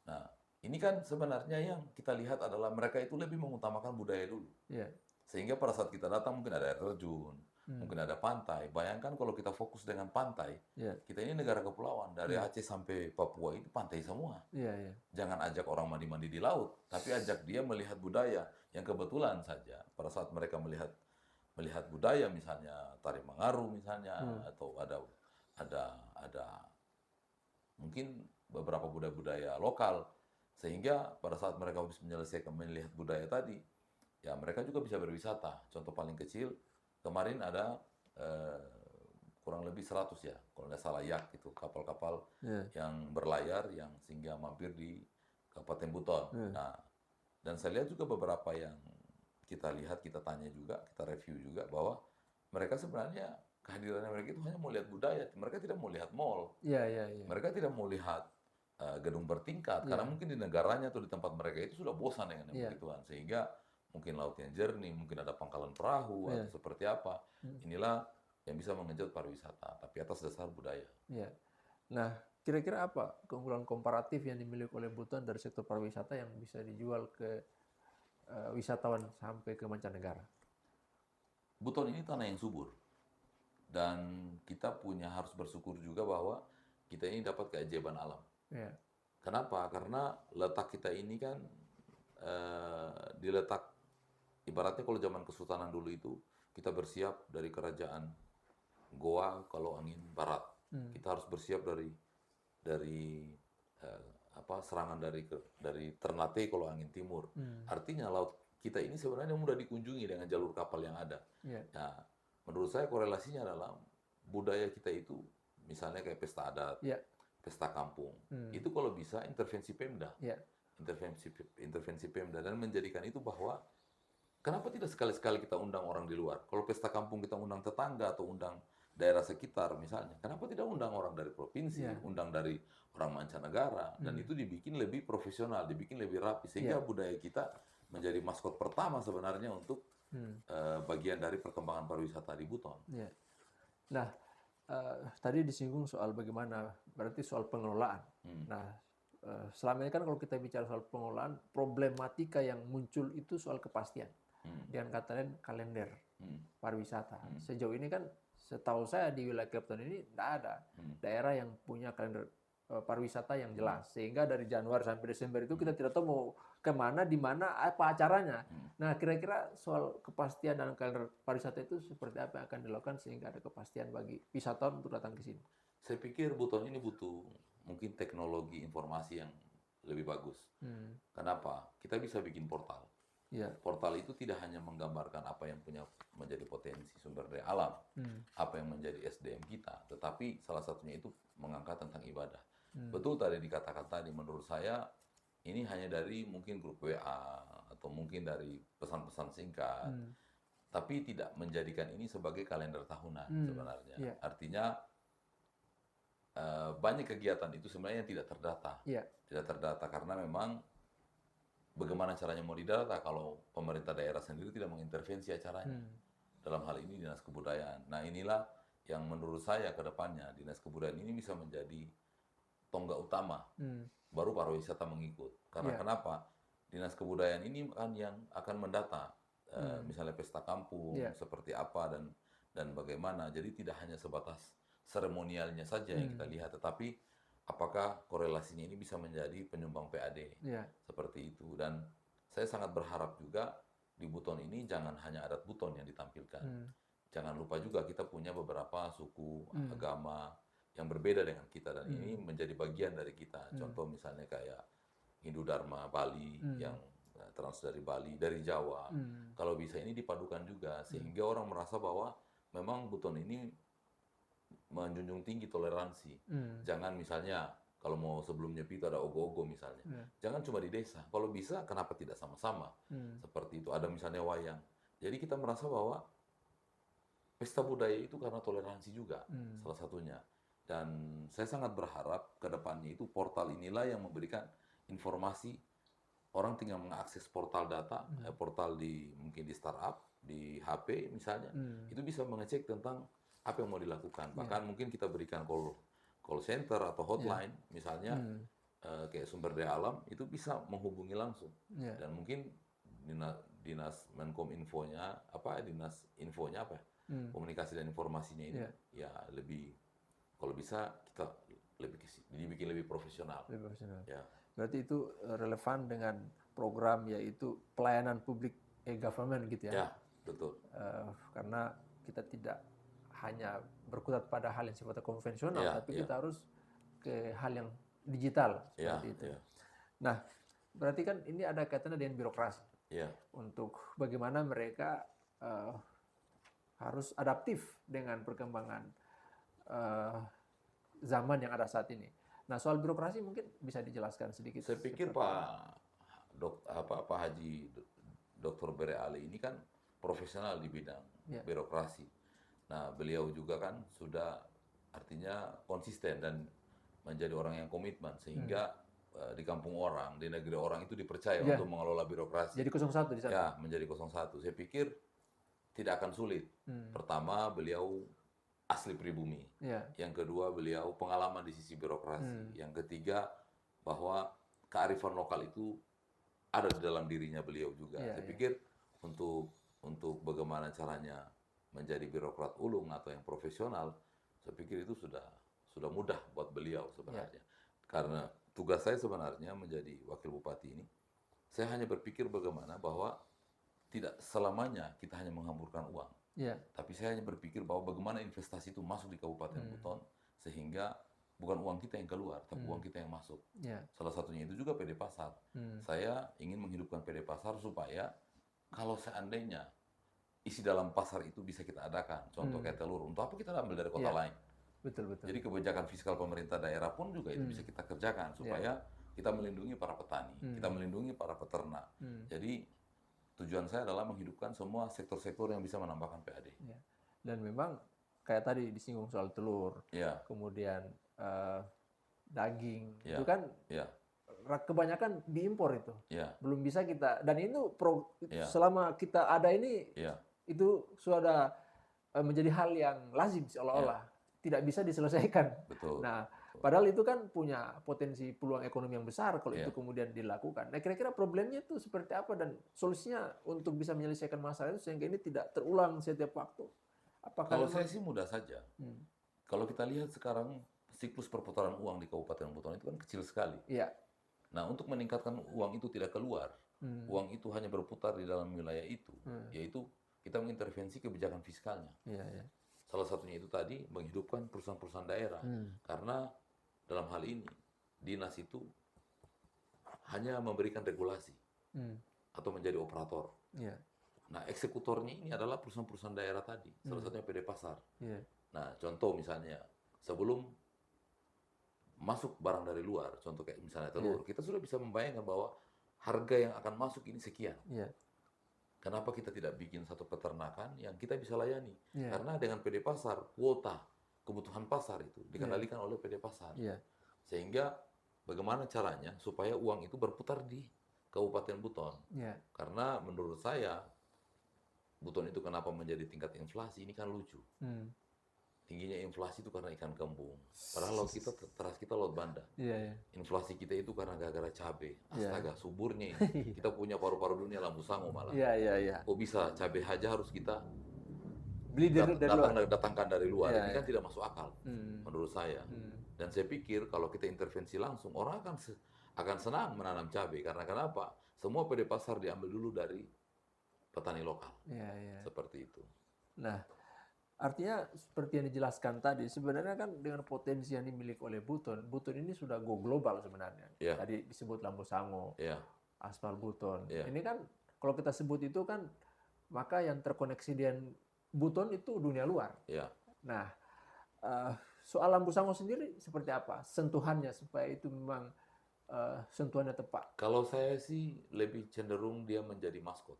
Nah, ini kan sebenarnya yang kita lihat adalah mereka itu lebih mengutamakan budaya dulu. Sehingga pada saat kita datang mungkin ada air terjun, mungkin ada pantai. Bayangkan kalau kita fokus dengan pantai, kita ini negara kepulauan. Dari Aceh sampai Papua itu pantai semua. Jangan ajak orang mandi-mandi di laut, tapi ajak dia melihat budaya. Yang kebetulan saja pada saat mereka melihat budaya misalnya tari Mangaru misalnya atau ada mungkin beberapa budaya lokal, sehingga pada saat mereka habis menyelesaikan melihat budaya tadi, ya mereka juga bisa berwisata. Contoh paling kecil kemarin ada kurang lebih 100 ya, kalau nggak salah yak itu kapal-kapal Ya. yang berlayar yang singgah mampir di Kabupaten Buton. Ya. Nah, dan saya lihat juga beberapa yang kita lihat, kita tanya juga, kita review juga bahwa mereka sebenarnya kehadiran mereka itu hanya mau lihat budaya, mereka tidak mau lihat mall, Iya, iya, iya. mereka tidak mau lihat gedung bertingkat, karena Iya. mungkin di negaranya atau di tempat mereka itu sudah bosan dengan yang Iya. begituan, sehingga mungkin laut yang jernih, mungkin ada pangkalan perahu Iya. atau seperti apa. Hmm. Inilah yang bisa mengejut pariwisata, tapi atas dasar budaya. Iya. Nah, kira-kira apa keunggulan komparatif yang dimiliki oleh Buton dari sektor pariwisata yang bisa dijual ke wisatawan sampai ke mancanegara? Buton ini tanah yang subur, dan kita harus bersyukur juga bahwa kita ini dapat keajaiban alam. Iya. Kenapa? Karena letak kita ini kan diletak, ibaratnya kalau zaman Kesultanan dulu itu kita bersiap dari kerajaan Goa kalau angin barat. Kita harus bersiap dari serangan dari Ternate kalau angin timur. Artinya laut kita ini sebenarnya mudah dikunjungi dengan jalur kapal yang ada. Iya. Nah, menurut saya korelasinya adalah budaya kita itu, misalnya kayak pesta adat, Iya. pesta kampung, itu kalau bisa intervensi Pemda, Iya. intervensi Pemda, dan menjadikan itu bahwa kenapa tidak sekali-sekali kita undang orang di luar? Kalau pesta kampung kita undang tetangga atau undang daerah sekitar misalnya, kenapa tidak undang orang dari provinsi, Iya. undang dari orang mancanegara, dan itu dibikin lebih profesional, dibikin lebih rapi, sehingga Iya. budaya kita menjadi maskot pertama sebenarnya untuk bagian dari perkembangan pariwisata di Buton. Iya. Nah, tadi disinggung soal bagaimana, berarti soal pengelolaan. Nah, selama ini kan kalau kita bicara soal pengelolaan, problematika yang muncul itu soal kepastian. Dengan kata lain kalender pariwisata. Sejauh ini kan setahu saya di wilayah Cape Town ini tidak ada daerah yang punya kalender pariwisata yang jelas. Sehingga dari Januari sampai Desember itu kita tidak tahu mau kemana, di mana, apa acaranya. Nah, kira-kira soal kepastian dan kalender pariwisata itu seperti apa yang akan dilakukan sehingga ada kepastian bagi wisatawan untuk datang ke sini? Saya pikir Buton ini butuh mungkin teknologi informasi yang lebih bagus. Kenapa? Kita bisa bikin portal. Yeah. Portal itu tidak hanya menggambarkan apa yang menjadi potensi sumber daya alam, apa yang menjadi SDM kita, tetapi salah satunya itu mengangkat tentang ibadah. Betul tadi dikatakan tadi, menurut saya ini hanya dari mungkin grup WA atau mungkin dari pesan-pesan singkat, tapi tidak menjadikan ini sebagai kalender tahunan sebenarnya. Yeah. Artinya banyak kegiatan itu sebenarnya yang tidak terdata. Yeah. Tidak terdata karena memang bagaimana caranya mau didata kalau pemerintah daerah sendiri tidak mengintervensi acaranya. Dalam hal ini Dinas Kebudayaan. Nah, inilah yang menurut saya ke depannya Dinas Kebudayaan ini bisa menjadi tonggak utama. Baru pariwisata mengikut. Karena kenapa? Dinas Kebudayaan ini kan yang akan mendata misalnya pesta kampung seperti apa dan bagaimana. Jadi tidak hanya sebatas seremonialnya saja yang kita lihat, tetapi apakah korelasinya ini bisa menjadi penyumbang PAD seperti itu. Dan saya sangat berharap juga di Buton ini jangan hanya adat Buton yang ditampilkan. Jangan lupa juga kita punya beberapa suku, agama yang berbeda dengan kita, dan ini menjadi bagian dari kita. Contoh misalnya kayak Hindu Dharma Bali yang trans dari Bali, dari Jawa. Kalau bisa ini dipadukan juga sehingga orang merasa bahwa memang Buton ini menjunjung tinggi toleransi. Jangan misalnya kalau mau sebelum Nyepi itu ada ogo-ogo misalnya. Jangan cuma di desa. Kalau bisa kenapa tidak sama-sama? Seperti itu. Ada misalnya wayang. Jadi kita merasa bahwa pesta budaya itu karena toleransi juga salah satunya. Dan saya sangat berharap ke depannya itu portal inilah yang memberikan informasi. Orang tinggal mengakses portal data, portal mungkin di startup, di HP misalnya, itu bisa mengecek tentang apa yang mau dilakukan. Bahkan mungkin kita berikan call center atau hotline, misalnya kayak sumber daya alam, itu bisa menghubungi langsung. Dan mungkin dinas Menkom infonya, dinas infonya komunikasi dan informasinya ini ya lebih, kalau bisa kita dibikin lebih profesional. Lebih profesional. Ya. Berarti itu relevan dengan program yaitu pelayanan publik e-government gitu ya? Ya, betul. Karena kita tidak hanya berkutat pada hal yang sifatnya konvensional, tapi kita harus ke hal yang digital seperti itu. Nah, berarti kan ini ada kaitannya dengan birokrasi. Untuk bagaimana mereka harus adaptif dengan perkembangan eh, zaman yang ada saat ini. Nah, soal birokrasi mungkin bisa dijelaskan sedikit. Saya pikir seperti Pak Haji Dr. Bere Ali ini kan profesional di bidang Ya. birokrasi. Nah, beliau juga kan sudah artinya konsisten dan menjadi orang yang komitmen sehingga di kampung orang, di negeri orang itu dipercaya Ya. untuk mengelola birokrasi. Jadi 01 di sana. Ya, menjadi 01. Saya pikir tidak akan sulit. Pertama, beliau asli pribumi. Ya. Yang kedua, beliau pengalaman di sisi birokrasi. Yang ketiga, bahwa kearifan lokal itu ada di dalam dirinya beliau juga. Ya, Saya pikir untuk bagaimana caranya menjadi birokrat ulung atau yang profesional, saya pikir itu sudah mudah buat beliau sebenarnya. Karena tugas saya sebenarnya menjadi wakil bupati ini, saya hanya berpikir bagaimana bahwa tidak selamanya kita hanya menghamburkan uang. Ya. Tapi saya hanya berpikir bahwa bagaimana investasi itu masuk di Kabupaten Buton, sehingga bukan uang kita yang keluar, tapi uang kita yang masuk. Ya. Salah satunya itu juga PD Pasar. Saya ingin menghidupkan PD Pasar supaya kalau seandainya isi dalam pasar itu bisa kita adakan, contoh kayak telur, untuk apa kita ambil dari kota lain? Betul. Jadi kebijakan fiskal pemerintah daerah pun juga itu bisa kita kerjakan supaya kita melindungi para petani, kita melindungi para peternak. Jadi tujuan saya adalah menghidupkan semua sektor-sektor yang bisa menambahkan PAD. Ya. Dan memang kayak tadi disinggung soal telur, kemudian daging, itu kan kebanyakan diimpor itu. Belum bisa kita, dan itu selama kita ada ini, itu sudah menjadi hal yang lazim seolah-olah. Tidak bisa diselesaikan. Betul. Nah, padahal itu kan punya potensi peluang ekonomi yang besar kalau itu kemudian dilakukan. Nah, kira-kira problemnya itu seperti apa dan solusinya untuk bisa menyelesaikan masalah itu sehingga ini tidak terulang setiap waktu? Apakah kalau saya sih mudah saja. Kalau kita lihat sekarang siklus perputaran uang di Kabupaten Buton itu kan kecil sekali. Iya. Nah, untuk meningkatkan uang itu tidak keluar, uang itu hanya berputar di dalam wilayah itu, yaitu kita mengintervensi kebijakan fiskalnya. Salah satunya itu tadi menghidupkan perusahaan-perusahaan daerah. Karena dalam hal ini, dinas itu hanya memberikan regulasi atau menjadi operator. Nah, eksekutornya ini adalah perusahaan-perusahaan daerah tadi. Salah satunya PD Pasar. Nah, contoh misalnya, sebelum masuk barang dari luar, contoh kayak misalnya telur, kita sudah bisa membayangkan bahwa harga yang akan masuk ini sekian. Kenapa kita tidak bikin satu peternakan yang kita bisa layani? Karena dengan PD Pasar, kuota kebutuhan pasar itu dikendalikan oleh PD Pasar. Sehingga bagaimana caranya supaya uang itu berputar di Kabupaten Buton. Karena menurut saya, Buton itu kenapa menjadi tingkat inflasi, ini kan lucu. Tingginya inflasi itu karena ikan kembung. Padahal laut kita, teras kita laut Banda. Inflasi kita itu karena gara-gara cabai. Astaga, suburnya ini. Kita punya paru-paru dunia Lambu Sango malah. Kok bisa cabai aja harus kita beli datangkan dari luar? Ini kan tidak masuk akal menurut saya. Dan saya pikir kalau kita intervensi langsung, orang akan senang menanam cabai. Karena kenapa? Semua PD Pasar diambil dulu dari petani lokal. Seperti itu. Nah, artinya seperti yang dijelaskan tadi, sebenarnya kan dengan potensi yang dimiliki oleh Buton ini sudah go global sebenarnya. Tadi disebut Lambu Sango, Aspal Buton. Ini kan kalau kita sebut itu kan, maka yang terkoneksi dengan Buton itu dunia luar. Nah, soal Lambu Sango sendiri seperti apa sentuhannya supaya itu memang sentuhannya tepat? Kalau saya sih lebih cenderung dia menjadi maskot.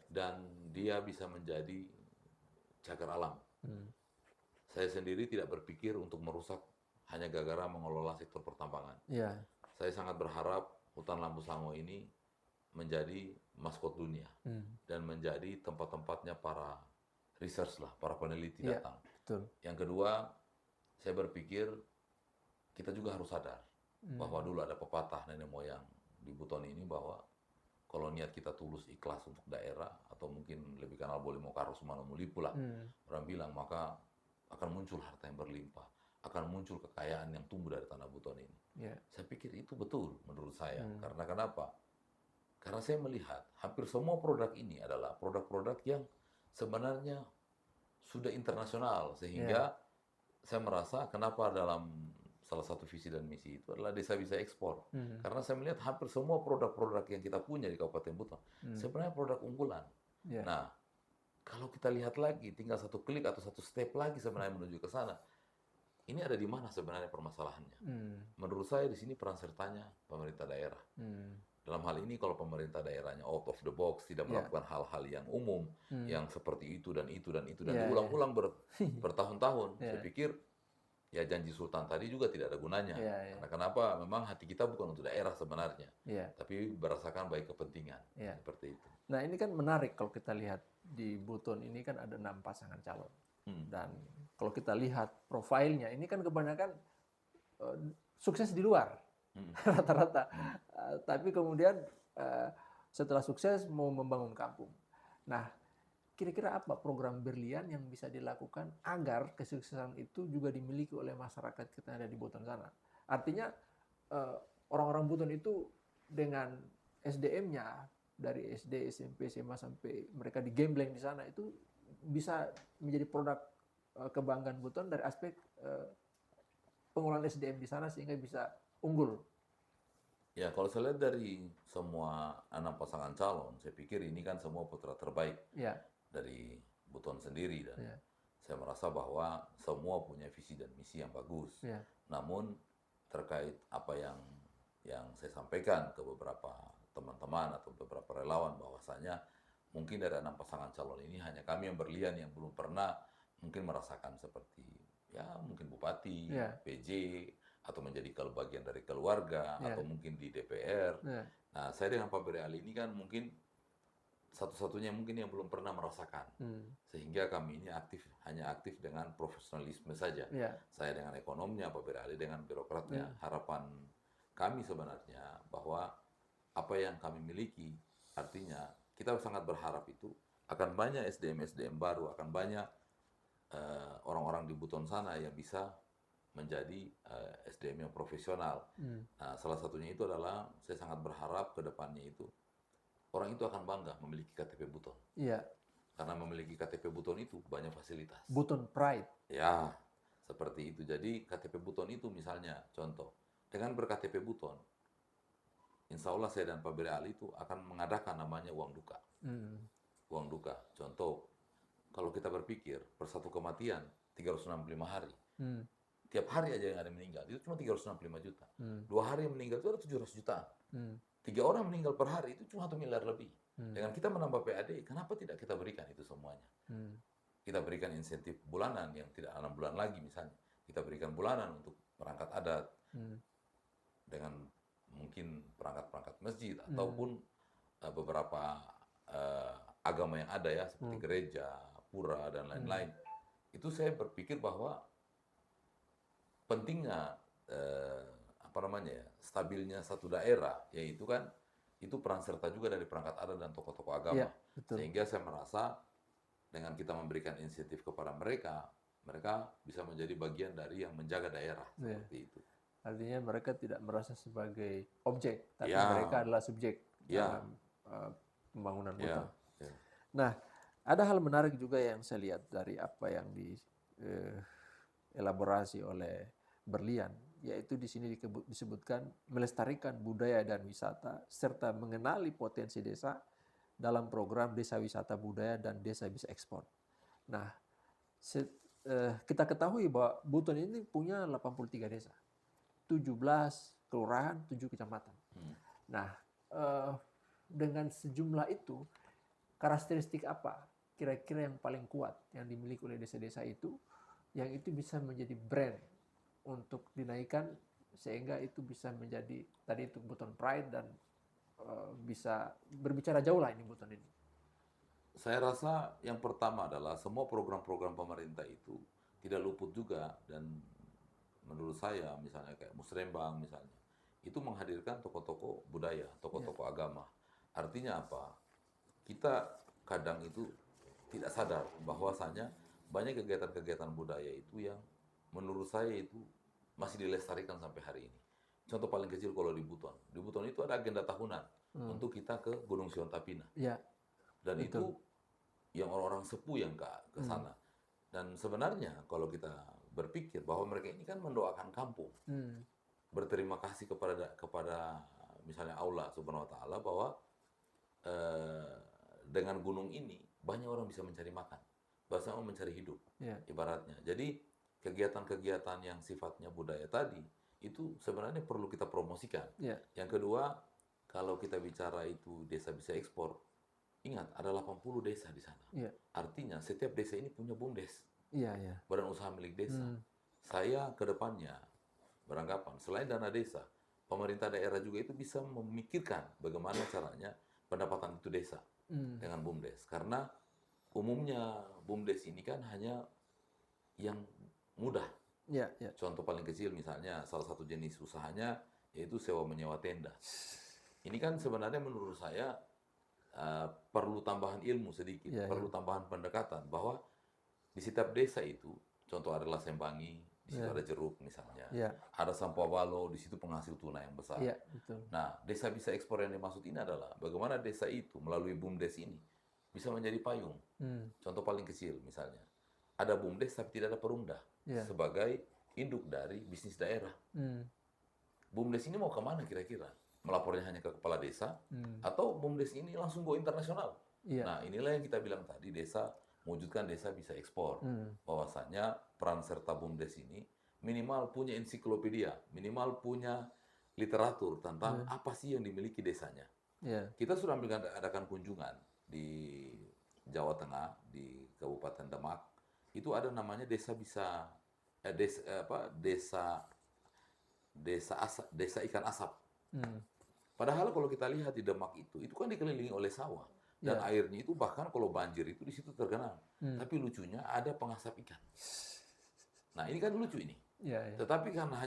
Dan dia bisa menjadi cagar alam. Saya sendiri tidak berpikir untuk merusak hanya gara-gara mengelola sektor pertambangan. Saya sangat berharap hutan Lambu Sango ini menjadi maskot dunia dan menjadi tempat-tempatnya para research lah, para peneliti datang. Yang kedua, saya berpikir kita juga harus sadar bahwa dulu ada pepatah nenek moyang di Buton ini bahwa kalau niat kita tulus ikhlas untuk daerah, atau mungkin lebih kenal boleh mau karo sumano mulipu lah, orang bilang, maka akan muncul harta yang berlimpah, akan muncul kekayaan yang tumbuh dari tanah Buton ini. Saya pikir itu betul menurut saya. Karena kenapa? Karena saya melihat hampir semua produk ini adalah produk-produk yang sebenarnya sudah internasional, sehingga saya merasa kenapa dalam salah satu visi dan misi itu adalah desa bisa ekspor. Karena saya melihat hampir semua produk-produk yang kita punya di Kabupaten Buton sebenarnya produk unggulan. Nah, kalau kita lihat lagi, tinggal satu klik atau satu step lagi sebenarnya menuju ke sana. ini ada di mana sebenarnya permasalahannya? Menurut saya di sini peran sertanya pemerintah daerah. Dalam hal ini kalau pemerintah daerahnya out of the box, tidak melakukan hal-hal yang umum, yang seperti itu dan itu dan itu, dan diulang-ulang bertahun-tahun, saya pikir ya janji Sultan tadi juga tidak ada gunanya. Karena kenapa? Memang hati kita bukan untuk daerah sebenarnya, tapi berdasarkan baik kepentingan. Seperti itu. Nah ini kan menarik kalau kita lihat di Buton ini kan ada 6 pasangan calon. Dan kalau kita lihat profilnya, ini kan kebanyakan sukses di luar. Rata-rata. Tapi kemudian setelah sukses mau membangun kampung. Nah, kira-kira apa program berlian yang bisa dilakukan agar kesuksesan itu juga dimiliki oleh masyarakat kita yang ada di Buton sana? Artinya orang-orang Buton itu dengan SDM-nya dari SD, SMP, SMA sampai mereka digembleng di sana itu bisa menjadi produk kebanggaan Buton dari aspek pengolahan SDM di sana sehingga bisa unggul. Ya, kalau saya lihat dari semua 6 pasangan calon, saya pikir ini kan semua putra terbaik dari Buton sendiri, dan saya merasa bahwa semua punya visi dan misi yang bagus. Namun terkait apa yang saya sampaikan ke beberapa teman-teman atau beberapa relawan, bahwasanya mungkin dari 6 pasangan calon ini hanya kami yang berlian yang belum pernah mungkin merasakan seperti ya mungkin bupati, PJ, atau menjadi bagian dari keluarga, atau mungkin di DPR. Nah, saya dengan Pak Beri Ali ini kan mungkin satu-satunya mungkin yang belum pernah merasakan. Sehingga kami ini hanya aktif dengan profesionalisme saja. Saya dengan ekonomnya, Pak Beri Ali dengan birokratnya. Harapan kami sebenarnya bahwa apa yang kami miliki, artinya kita sangat berharap itu akan banyak SDM-SDM baru, akan banyak orang-orang di Buton sana yang bisa menjadi SDM yang profesional. Nah, salah satunya itu adalah saya sangat berharap ke depannya itu orang itu akan bangga memiliki KTP Buton. Karena memiliki KTP Buton itu banyak fasilitas. Buton Pride. Ya, seperti itu. Jadi KTP Buton itu misalnya contoh, dengan berKTP Buton, insya Allah saya dan Pak Beri Ali itu akan mengadakan namanya uang duka. Uang duka. Contoh, kalau kita berpikir per satu kematian 365 hari. Tiap hari aja yang ada meninggal, itu cuma 365 juta. 2 hari yang meninggal itu ada 700 jutaan. 3 orang meninggal per hari itu cuma 1 miliar lebih. Dengan kita menambah PAD, kenapa tidak kita berikan itu semuanya? Kita berikan insentif bulanan yang tidak 6 bulan lagi misalnya. Kita berikan bulanan untuk perangkat adat. Dengan mungkin perangkat-perangkat masjid ataupun beberapa agama yang ada ya, seperti gereja, pura, dan lain-lain. Itu saya berpikir bahwa pentingnya stabilnya satu daerah, yaitu kan itu peran serta juga dari perangkat adat dan tokoh-tokoh agama. Sehingga saya merasa dengan kita memberikan insentif kepada mereka, mereka bisa menjadi bagian dari yang menjaga daerah, seperti itu. Artinya mereka tidak merasa sebagai objek, tapi mereka adalah subjek dalam pembangunan Buton. Nah, ada hal menarik juga yang saya lihat dari apa yang dielaborasi oleh Berlian, yaitu di sini disebutkan melestarikan budaya dan wisata serta mengenali potensi desa dalam program Desa Wisata Budaya dan Desa Bisa Ekspor. Nah, kita ketahui bahwa Buton ini punya 83 desa, 17 kelurahan, 7 kecamatan. Nah, dengan sejumlah itu, karakteristik apa kira-kira yang paling kuat yang dimiliki oleh desa-desa itu, yang itu bisa menjadi brand untuk dinaikkan sehingga itu bisa menjadi tadi itu Buton Pride dan bisa berbicara jauh lah ini Buton ini. Saya rasa yang pertama adalah semua program-program pemerintah itu tidak luput juga, dan menurut saya misalnya kayak Musrembang misalnya, itu menghadirkan tokoh-tokoh budaya, tokoh-tokoh agama. Artinya apa? Kita kadang itu tidak sadar bahwasanya banyak kegiatan-kegiatan budaya itu yang menurut saya itu masih dilestarikan sampai hari ini. Contoh paling kecil kalau di Buton. Di Buton itu ada agenda tahunan untuk kita ke Gunung Siontapina. Dan betul. Itu yang orang-orang sepuh yang ke sana. Dan sebenarnya kalau kita berpikir bahwa mereka ini kan mendoakan kampung. Berterima kasih kepada misalnya Allah Subhanahu wa taala bahwa dengan gunung ini banyak orang bisa mencari makan. Bahasa mencari hidup. Ibaratnya. Jadi kegiatan-kegiatan yang sifatnya budaya tadi, itu sebenarnya perlu kita promosikan. Ya. Yang kedua, kalau kita bicara itu desa bisa ekspor, ingat ada 80 desa di sana. Ya. Artinya setiap desa ini punya BUMDes, Iya, iya. badan usaha milik desa. Saya ke depannya beranggapan selain dana desa, pemerintah daerah juga itu bisa memikirkan bagaimana caranya pendapatan itu desa dengan BUMDes. Karena umumnya BUMDes ini kan hanya yang mudah. Ya, ya. Contoh paling kecil misalnya salah satu jenis usahanya yaitu sewa menyewa tenda. Ini kan sebenarnya menurut saya perlu tambahan ilmu sedikit, Ya, perlu tambahan pendekatan bahwa di setiap desa itu, contoh adalah Sembangi, di situ ada jeruk misalnya, Ya. ada Sampawalo, di situ penghasil tuna yang besar. Iya, betul. Nah, desa bisa ekspor yang dimaksud ini adalah bagaimana desa itu melalui BUMDes ini bisa menjadi payung. Contoh paling kecil misalnya, ada BUMDes tapi tidak ada Perumda sebagai induk dari bisnis daerah. BUMDes ini mau kemana kira-kira? Melapornya hanya ke kepala desa atau BUMDes ini langsung go internasional? Iya. Nah, inilah yang kita bilang tadi, desa mewujudkan desa bisa ekspor. Bahwasanya peran serta BUMDes ini minimal punya ensiklopedia, minimal punya literatur tentang apa sih yang dimiliki desanya. Ya. Kita sudah adakan kunjungan di Jawa Tengah, di Kabupaten Demak. Itu ada namanya desa ikan asap. Padahal kalau kita lihat di Demak itu kan dikelilingi oleh sawah dan airnya itu bahkan kalau banjir itu di situ tergenang. Tapi lucunya ada pengasap ikan. Nah ini kan lucu ini. Ya, ya. Tetapi karena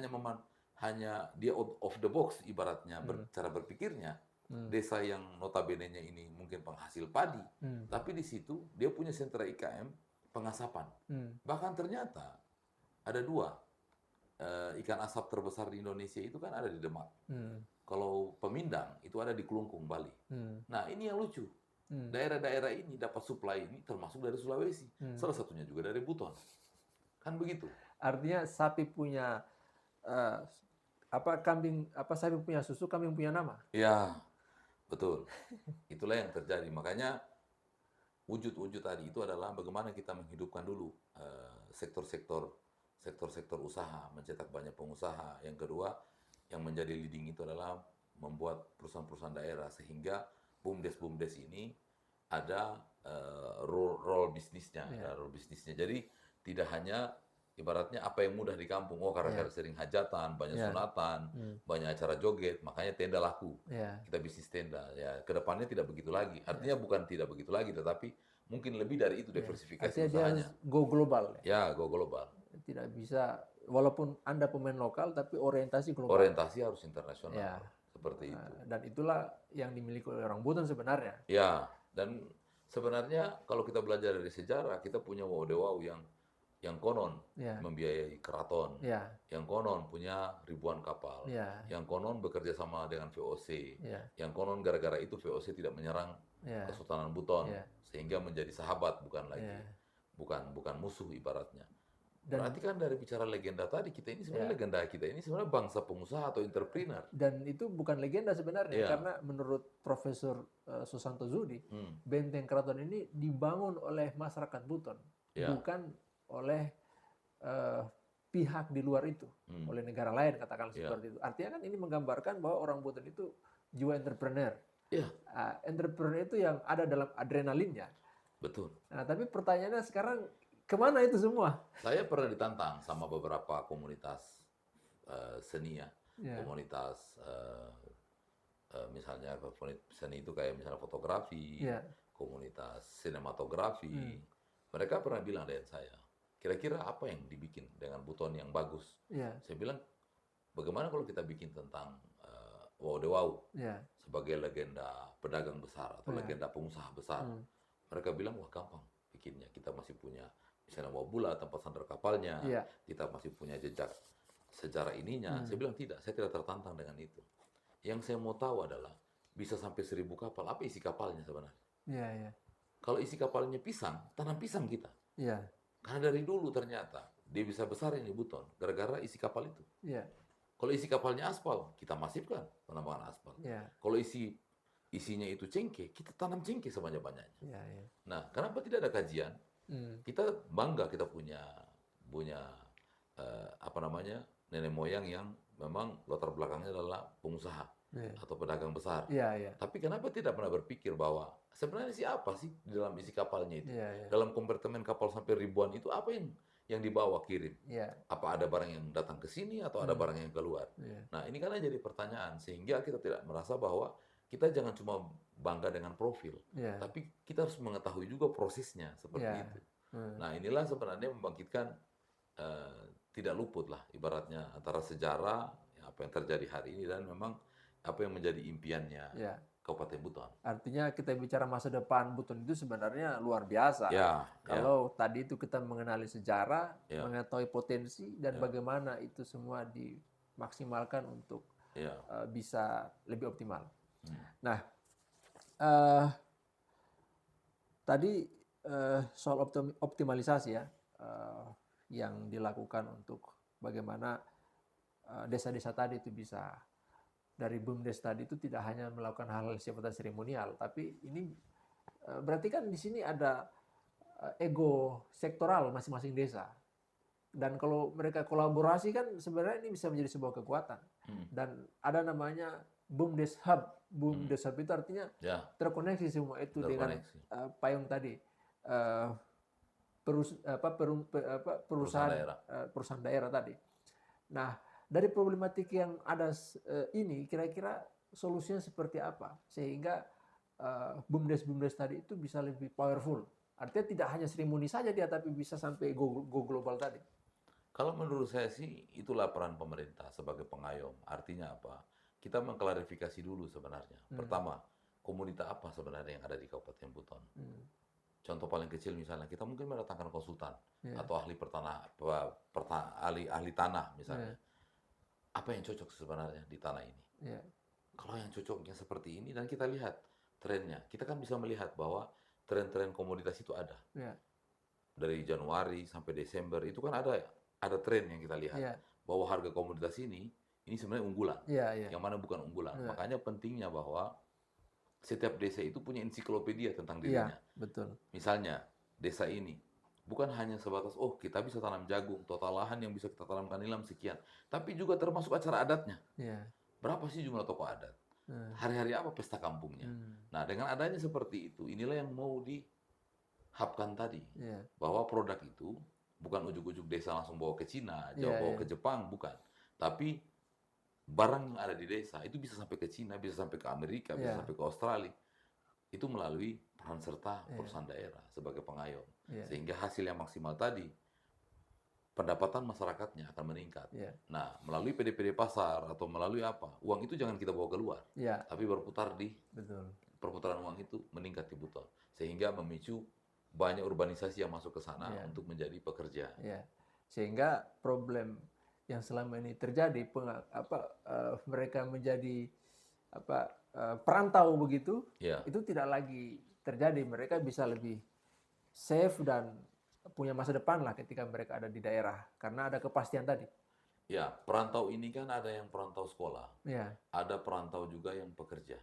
hanya dia out of the box ibaratnya cara berpikirnya, desa yang notabene-nya ini mungkin penghasil padi, tapi di situ dia punya sentra IKM pengasapan. Bahkan ternyata ada 2 ikan asap terbesar di Indonesia itu kan ada di Demak. Kalau Pemindang itu ada di Kelungkung, Bali. Nah ini yang lucu. Daerah-daerah ini dapat supply ini termasuk dari Sulawesi. Salah satunya juga dari Buton. Kan begitu. Artinya sapi punya sapi punya susu, kambing punya nama. Ya, betul. Itulah yang terjadi. Makanya wujud-wujud tadi itu adalah bagaimana kita menghidupkan dulu sektor-sektor usaha, mencetak banyak pengusaha. Yang kedua, yang menjadi leading itu adalah membuat perusahaan-perusahaan daerah sehingga BUMDes ini ada role bisnisnya, ada role bisnisnya. Jadi tidak hanya ibaratnya apa yang mudah di kampung, karena sering hajatan, banyak sunatan, banyak acara joget, makanya tenda laku. Kita bisnis tenda. Ya, kedepannya tidak begitu lagi. Artinya bukan tidak begitu lagi, tetapi mungkin lebih dari itu diversifikasi Artinya usahanya. dia go global. Ya, go global. Tidak bisa, walaupun Anda pemain lokal, tapi orientasi global. Orientasi harus internasional. Seperti itu. Dan itulah yang dimiliki oleh orang Buton sebenarnya. Ya, dan sebenarnya kalau kita belajar dari sejarah, kita punya Wawdewau yang konon membiayai keraton, yang konon punya ribuan kapal, yang konon bekerja sama dengan VOC, yang konon gara-gara itu VOC tidak menyerang Kesultanan Buton, sehingga menjadi sahabat bukan lagi bukan musuh ibaratnya. Berarti kan dari bicara legenda tadi, kita ini sebenarnya legenda kita ini sebenarnya bangsa pengusaha atau entrepreneur. Dan itu bukan legenda sebenarnya, karena menurut Profesor Susanto Zudi, benteng keraton ini dibangun oleh masyarakat Buton, bukan oleh pihak di luar itu, oleh negara lain katakan seperti itu. Artinya kan ini menggambarkan bahwa orang Buton itu jiwa entrepreneur. Entrepreneur itu yang ada dalam adrenalinnya. Betul. Nah, tapi pertanyaannya sekarang, kemana itu semua? Saya pernah ditantang sama beberapa komunitas seni komunitas misalnya seni itu kayak misalnya fotografi, komunitas sinematografi. Mereka pernah bilang dengan saya, kira-kira apa yang dibikin dengan Buton yang bagus? Saya bilang, bagaimana kalau kita bikin tentang Wawdewau sebagai legenda pedagang besar atau legenda pengusaha besar? Mereka bilang, wah gampang bikinnya. Kita masih punya misalnya Wabula, tempat sandar kapalnya, kita masih punya jejak sejarah ininya. Saya bilang tidak, saya tidak tertantang dengan itu. Yang saya mau tahu adalah bisa sampai 1000 kapal, apa isi kapalnya sebenarnya? Kalau isi kapalnya pisang, tanam pisang kita. Karena dari dulu ternyata dia bisa besar ini Buton, gara-gara isi kapal itu. Kalau isi kapalnya aspal, kita masifkan penambangan aspal. Kalau isinya itu cengkeh, kita tanam cengkeh sebanyak-banyaknya. Nah, kenapa tidak ada kajian? Kita bangga kita punya apa namanya, nenek moyang yang memang latar belakangnya adalah pengusaha Iya. atau pedagang besar. Iya, iya. Tapi kenapa tidak pernah berpikir bahwa sebenarnya siapa sih di dalam isi kapalnya itu? Iya, iya. Dalam kompartemen kapal sampai ribuan itu apa yang dibawa kirim? Iya. Apa ada barang yang datang ke sini atau ada barang yang keluar? Iya. Nah, ini kan jadi pertanyaan sehingga kita tidak merasa bahwa kita jangan cuma bangga dengan profil, Iya. tapi kita harus mengetahui juga prosesnya seperti Iya. itu. Nah, inilah sebenarnya membangkitkan tidak luput lah ibaratnya antara sejarah apa yang terjadi hari ini dan memang apa yang menjadi impiannya Iya. Kabupaten Buton. Artinya kita bicara masa depan Buton itu sebenarnya luar biasa. Ya, Kalau tadi itu kita mengenali sejarah, Ya. mengetahui potensi dan Ya. bagaimana itu semua dimaksimalkan untuk ya, bisa lebih optimal. Nah, tadi soal optimalisasi ya yang dilakukan untuk bagaimana desa-desa tadi itu bisa dari BUMDes tadi itu tidak hanya melakukan hal-hal sifatnya seremonial, tapi ini berarti kan di sini ada ego sektoral masing-masing desa. Dan kalau mereka kolaborasi kan sebenarnya ini bisa menjadi sebuah kekuatan. Dan ada namanya BUMDes Hub. BUMDes Hub itu artinya terkoneksi semua itu dengan payung tadi. Perusahaan daerah tadi. Nah, dari problematik yang ada ini, kira-kira solusinya seperti apa? Sehingga BUMDes tadi itu bisa lebih powerful. Artinya tidak hanya seremoni saja dia, tapi bisa sampai go global tadi. Kalau menurut saya sih, itulah peran pemerintah sebagai pengayom. Artinya apa? Kita mengklarifikasi dulu sebenarnya. Pertama, komunitas apa sebenarnya yang ada di Kabupaten Buton? Contoh paling kecil misalnya, kita mungkin mendatangkan konsultan atau ahli ahli tanah misalnya. Apa yang cocok sebenarnya di tanah ini? Kalau yang cocoknya seperti ini, dan kita lihat trennya, kita kan bisa melihat bahwa tren-tren komoditas itu ada. Dari Januari sampai Desember itu kan ada tren yang kita lihat bahwa harga komoditas ini sebenarnya unggulan, yang mana bukan unggulan. Makanya pentingnya bahwa setiap desa itu punya ensiklopedia tentang dirinya. Betul. Misalnya desa ini bukan hanya sebatas kita bisa tanam jagung, total lahan yang bisa kita tanamkan nilam sekian, tapi juga termasuk acara adatnya. Berapa sih jumlah tokoh adat? Hari-hari apa pesta kampungnya? Nah, dengan adanya seperti itu, inilah yang mau dihapkan tadi, bahwa produk itu bukan ujuk-ujuk desa langsung bawa ke Cina, bawa ke Jepang, bukan. Tapi barang yang ada di desa itu bisa sampai ke Cina, bisa sampai ke Amerika, bisa sampai ke Australia. Itu melalui peran serta perusahaan daerah sebagai pengayom. Sehingga hasil yang maksimal tadi, pendapatan masyarakatnya akan meningkat. Nah, melalui PD-PD pasar atau melalui apa, uang itu jangan kita bawa keluar. Tapi berputar perputaran uang itu meningkat di Buton. Sehingga memicu banyak urbanisasi yang masuk ke sana untuk menjadi pekerja. Sehingga problem yang selama ini terjadi, mereka menjadi perantau begitu, itu tidak lagi terjadi. Mereka bisa lebih safe dan punya masa depan lah ketika mereka ada di daerah, karena ada kepastian tadi. Ya, perantau ini kan ada yang perantau sekolah, ada perantau juga yang pekerja.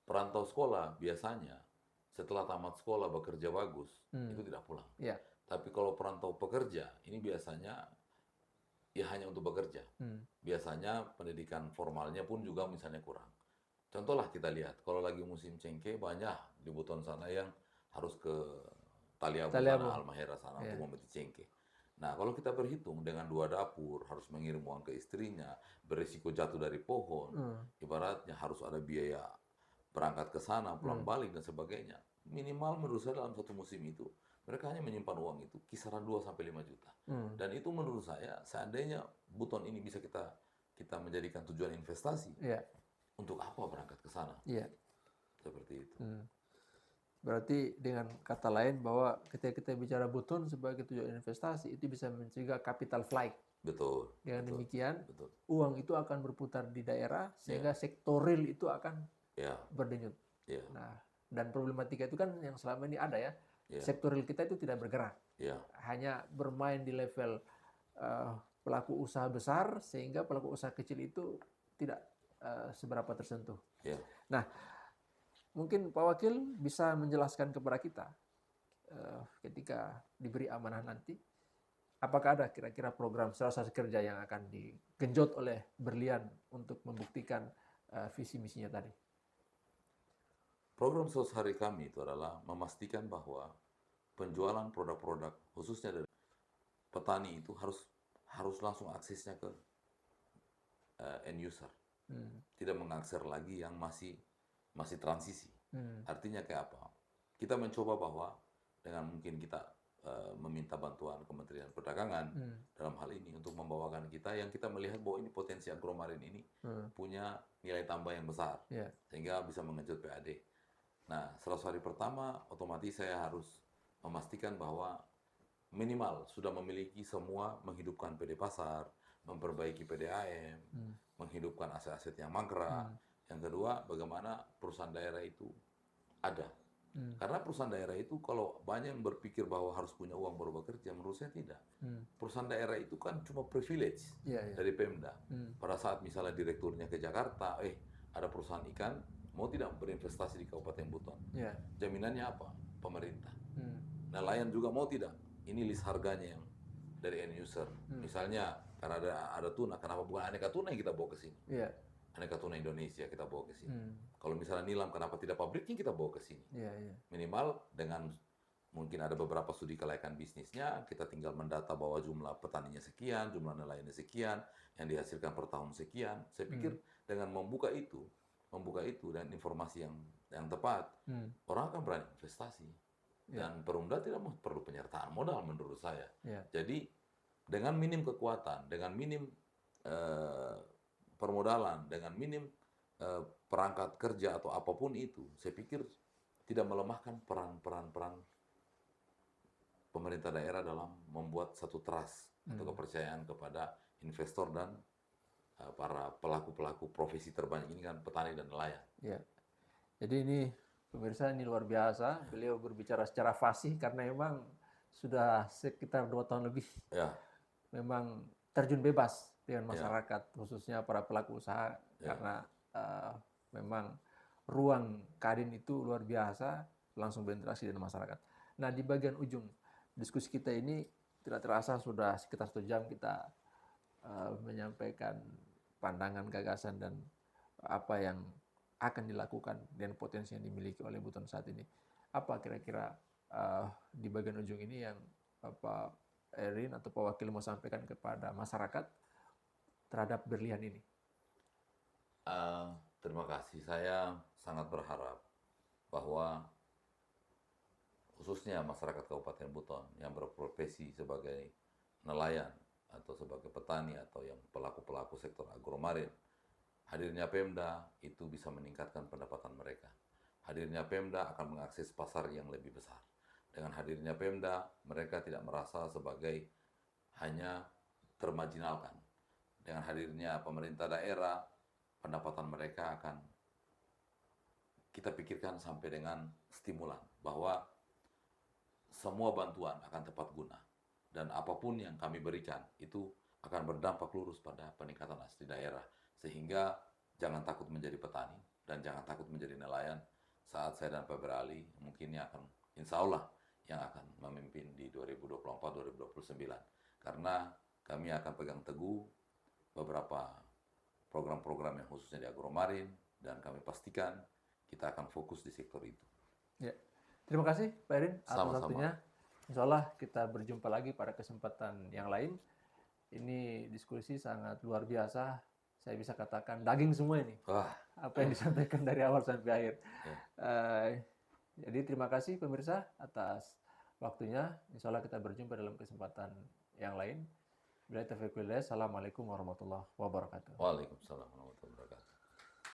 Perantau sekolah biasanya setelah tamat sekolah bekerja bagus, itu tidak pulang. Tapi kalau perantau pekerja, ini biasanya ya hanya untuk bekerja. Biasanya pendidikan formalnya pun juga misalnya kurang. Contohlah kita lihat, kalau lagi musim cengkeh, banyak di Buton sana yang harus ke Taliabu sana, Halmahera sana untuk memetik cengkeh. Nah, kalau kita berhitung dengan 2 dapur, harus mengirim uang ke istrinya, berisiko jatuh dari pohon, ibaratnya harus ada biaya berangkat ke sana, pulang balik, dan sebagainya. Minimal menurut saya dalam satu musim itu, mereka hanya menyimpan uang itu kisaran 2-5 juta. Dan itu menurut saya, seandainya Buton ini bisa kita menjadikan tujuan investasi, untuk apa berangkat ke sana? Seperti itu. Berarti dengan kata lain bahwa ketika kita bicara Buton sebagai tujuan investasi, itu bisa mencegah capital flight. Betul. Dengan demikian, uang itu akan berputar di daerah, sehingga sektor real itu akan berdenyut. Nah, dan problematika itu kan yang selama ini ada ya. Sektor real kita itu tidak bergerak. Hanya bermain di level pelaku usaha besar, sehingga pelaku usaha kecil itu tidak seberapa tersentuh. Nah, mungkin Pak Wakil bisa menjelaskan kepada kita ketika diberi amanah nanti, apakah ada kira-kira program sosialisasi kerja yang akan digenjot oleh Berlian untuk membuktikan visi misinya tadi? Program sosial hari kami itu adalah memastikan bahwa penjualan produk-produk khususnya dari petani itu harus langsung aksesnya ke end user. Tidak mengakses lagi yang masih transisi. Artinya kayak apa? Kita mencoba bahwa dengan mungkin kita meminta bantuan Kementerian Perdagangan dalam hal ini untuk membawakan kita yang kita melihat bahwa ini potensi agromarin ini punya nilai tambah yang besar, sehingga bisa mengejut PAD. Nah, 100 hari pertama otomatis saya harus memastikan bahwa minimal sudah memiliki semua, menghidupkan PD pasar, memperbaiki PDAM, menghidupkan aset-aset yang mangkrak. Yang kedua, bagaimana perusahaan daerah itu ada. Karena perusahaan daerah itu kalau banyak yang berpikir bahwa harus punya uang baru bekerja, menurut saya tidak. Perusahaan daerah itu kan cuma privilege dari Pemda. Pada saat misalnya direkturnya ke Jakarta, ada perusahaan ikan, mau tidak berinvestasi di Kabupaten Buton. Jaminannya apa? Pemerintah. Nelayan juga mau tidak? Ini list harganya yang dari end user. Misalnya, karena ada tuna, kenapa bukan aneka tuna yang kita bawa ke sini? Aneka tuna Indonesia kita bawa ke sini. Kalau misalnya nilam, kenapa tidak pabriknya kita bawa ke sini? Minimal dengan mungkin ada beberapa studi kelayakan bisnisnya, kita tinggal mendata bahwa jumlah petaninya sekian, jumlah nelayannya sekian, yang dihasilkan per tahun sekian. Saya pikir dengan membuka itu dan informasi yang tepat, orang akan berani investasi. Dan Perumda tidak perlu penyertaan modal menurut saya. Jadi dengan minim kekuatan, dengan minim permodalan, dengan minim perangkat kerja atau apapun itu, saya pikir tidak melemahkan peran pemerintah daerah dalam membuat satu trust atau kepercayaan kepada investor dan para pelaku-pelaku profesi terbanyak ini kan petani dan nelayan. Jadi ini pemirsa, ini luar biasa. Beliau berbicara secara fasih karena memang sudah sekitar 2 tahun lebih memang terjun bebas dengan masyarakat, khususnya para pelaku usaha, karena memang ruang Kadin itu luar biasa, langsung berinteraksi dengan masyarakat. Nah, di bagian ujung diskusi kita ini tidak terasa sudah sekitar 1 jam kita menyampaikan pandangan, gagasan, dan apa yang akan dilakukan dan potensi yang dimiliki oleh Buton saat ini. Apa kira-kira di bagian ujung ini yang Pak Erin atau Pak Wakil mau sampaikan kepada masyarakat terhadap Berlian ini? Terima kasih. Saya sangat berharap bahwa khususnya masyarakat Kabupaten Buton yang berprofesi sebagai nelayan atau sebagai petani atau yang pelaku-pelaku sektor agromarin, hadirnya Pemda itu bisa meningkatkan pendapatan mereka. Hadirnya Pemda akan mengakses pasar yang lebih besar. Dengan hadirnya Pemda, mereka tidak merasa sebagai hanya termarginalkan. Dengan hadirnya pemerintah daerah, pendapatan mereka akan kita pikirkan sampai dengan stimulan bahwa semua bantuan akan tepat guna. Dan apapun yang kami berikan itu akan berdampak lurus pada peningkatan asli daerah. Sehingga jangan takut menjadi petani dan jangan takut menjadi nelayan. Saat saya dan Pak Berali mungkinnya akan, insya Allah, yang akan memimpin di 2024-2029. Karena kami akan pegang teguh beberapa program-program yang khususnya di agromarin dan kami pastikan kita akan fokus di sektor itu. Terima kasih Pak Erin atas waktunya. Insya Allah kita berjumpa lagi pada kesempatan yang lain. Ini diskusi sangat luar biasa. Saya bisa katakan daging semua ini. Apa yang disampaikan dari awal sampai akhir. Jadi terima kasih pemirsa atas waktunya. Insya Allah kita berjumpa dalam kesempatan yang lain. Assalamualaikum warahmatullahi wabarakatuh. Waalaikumsalam.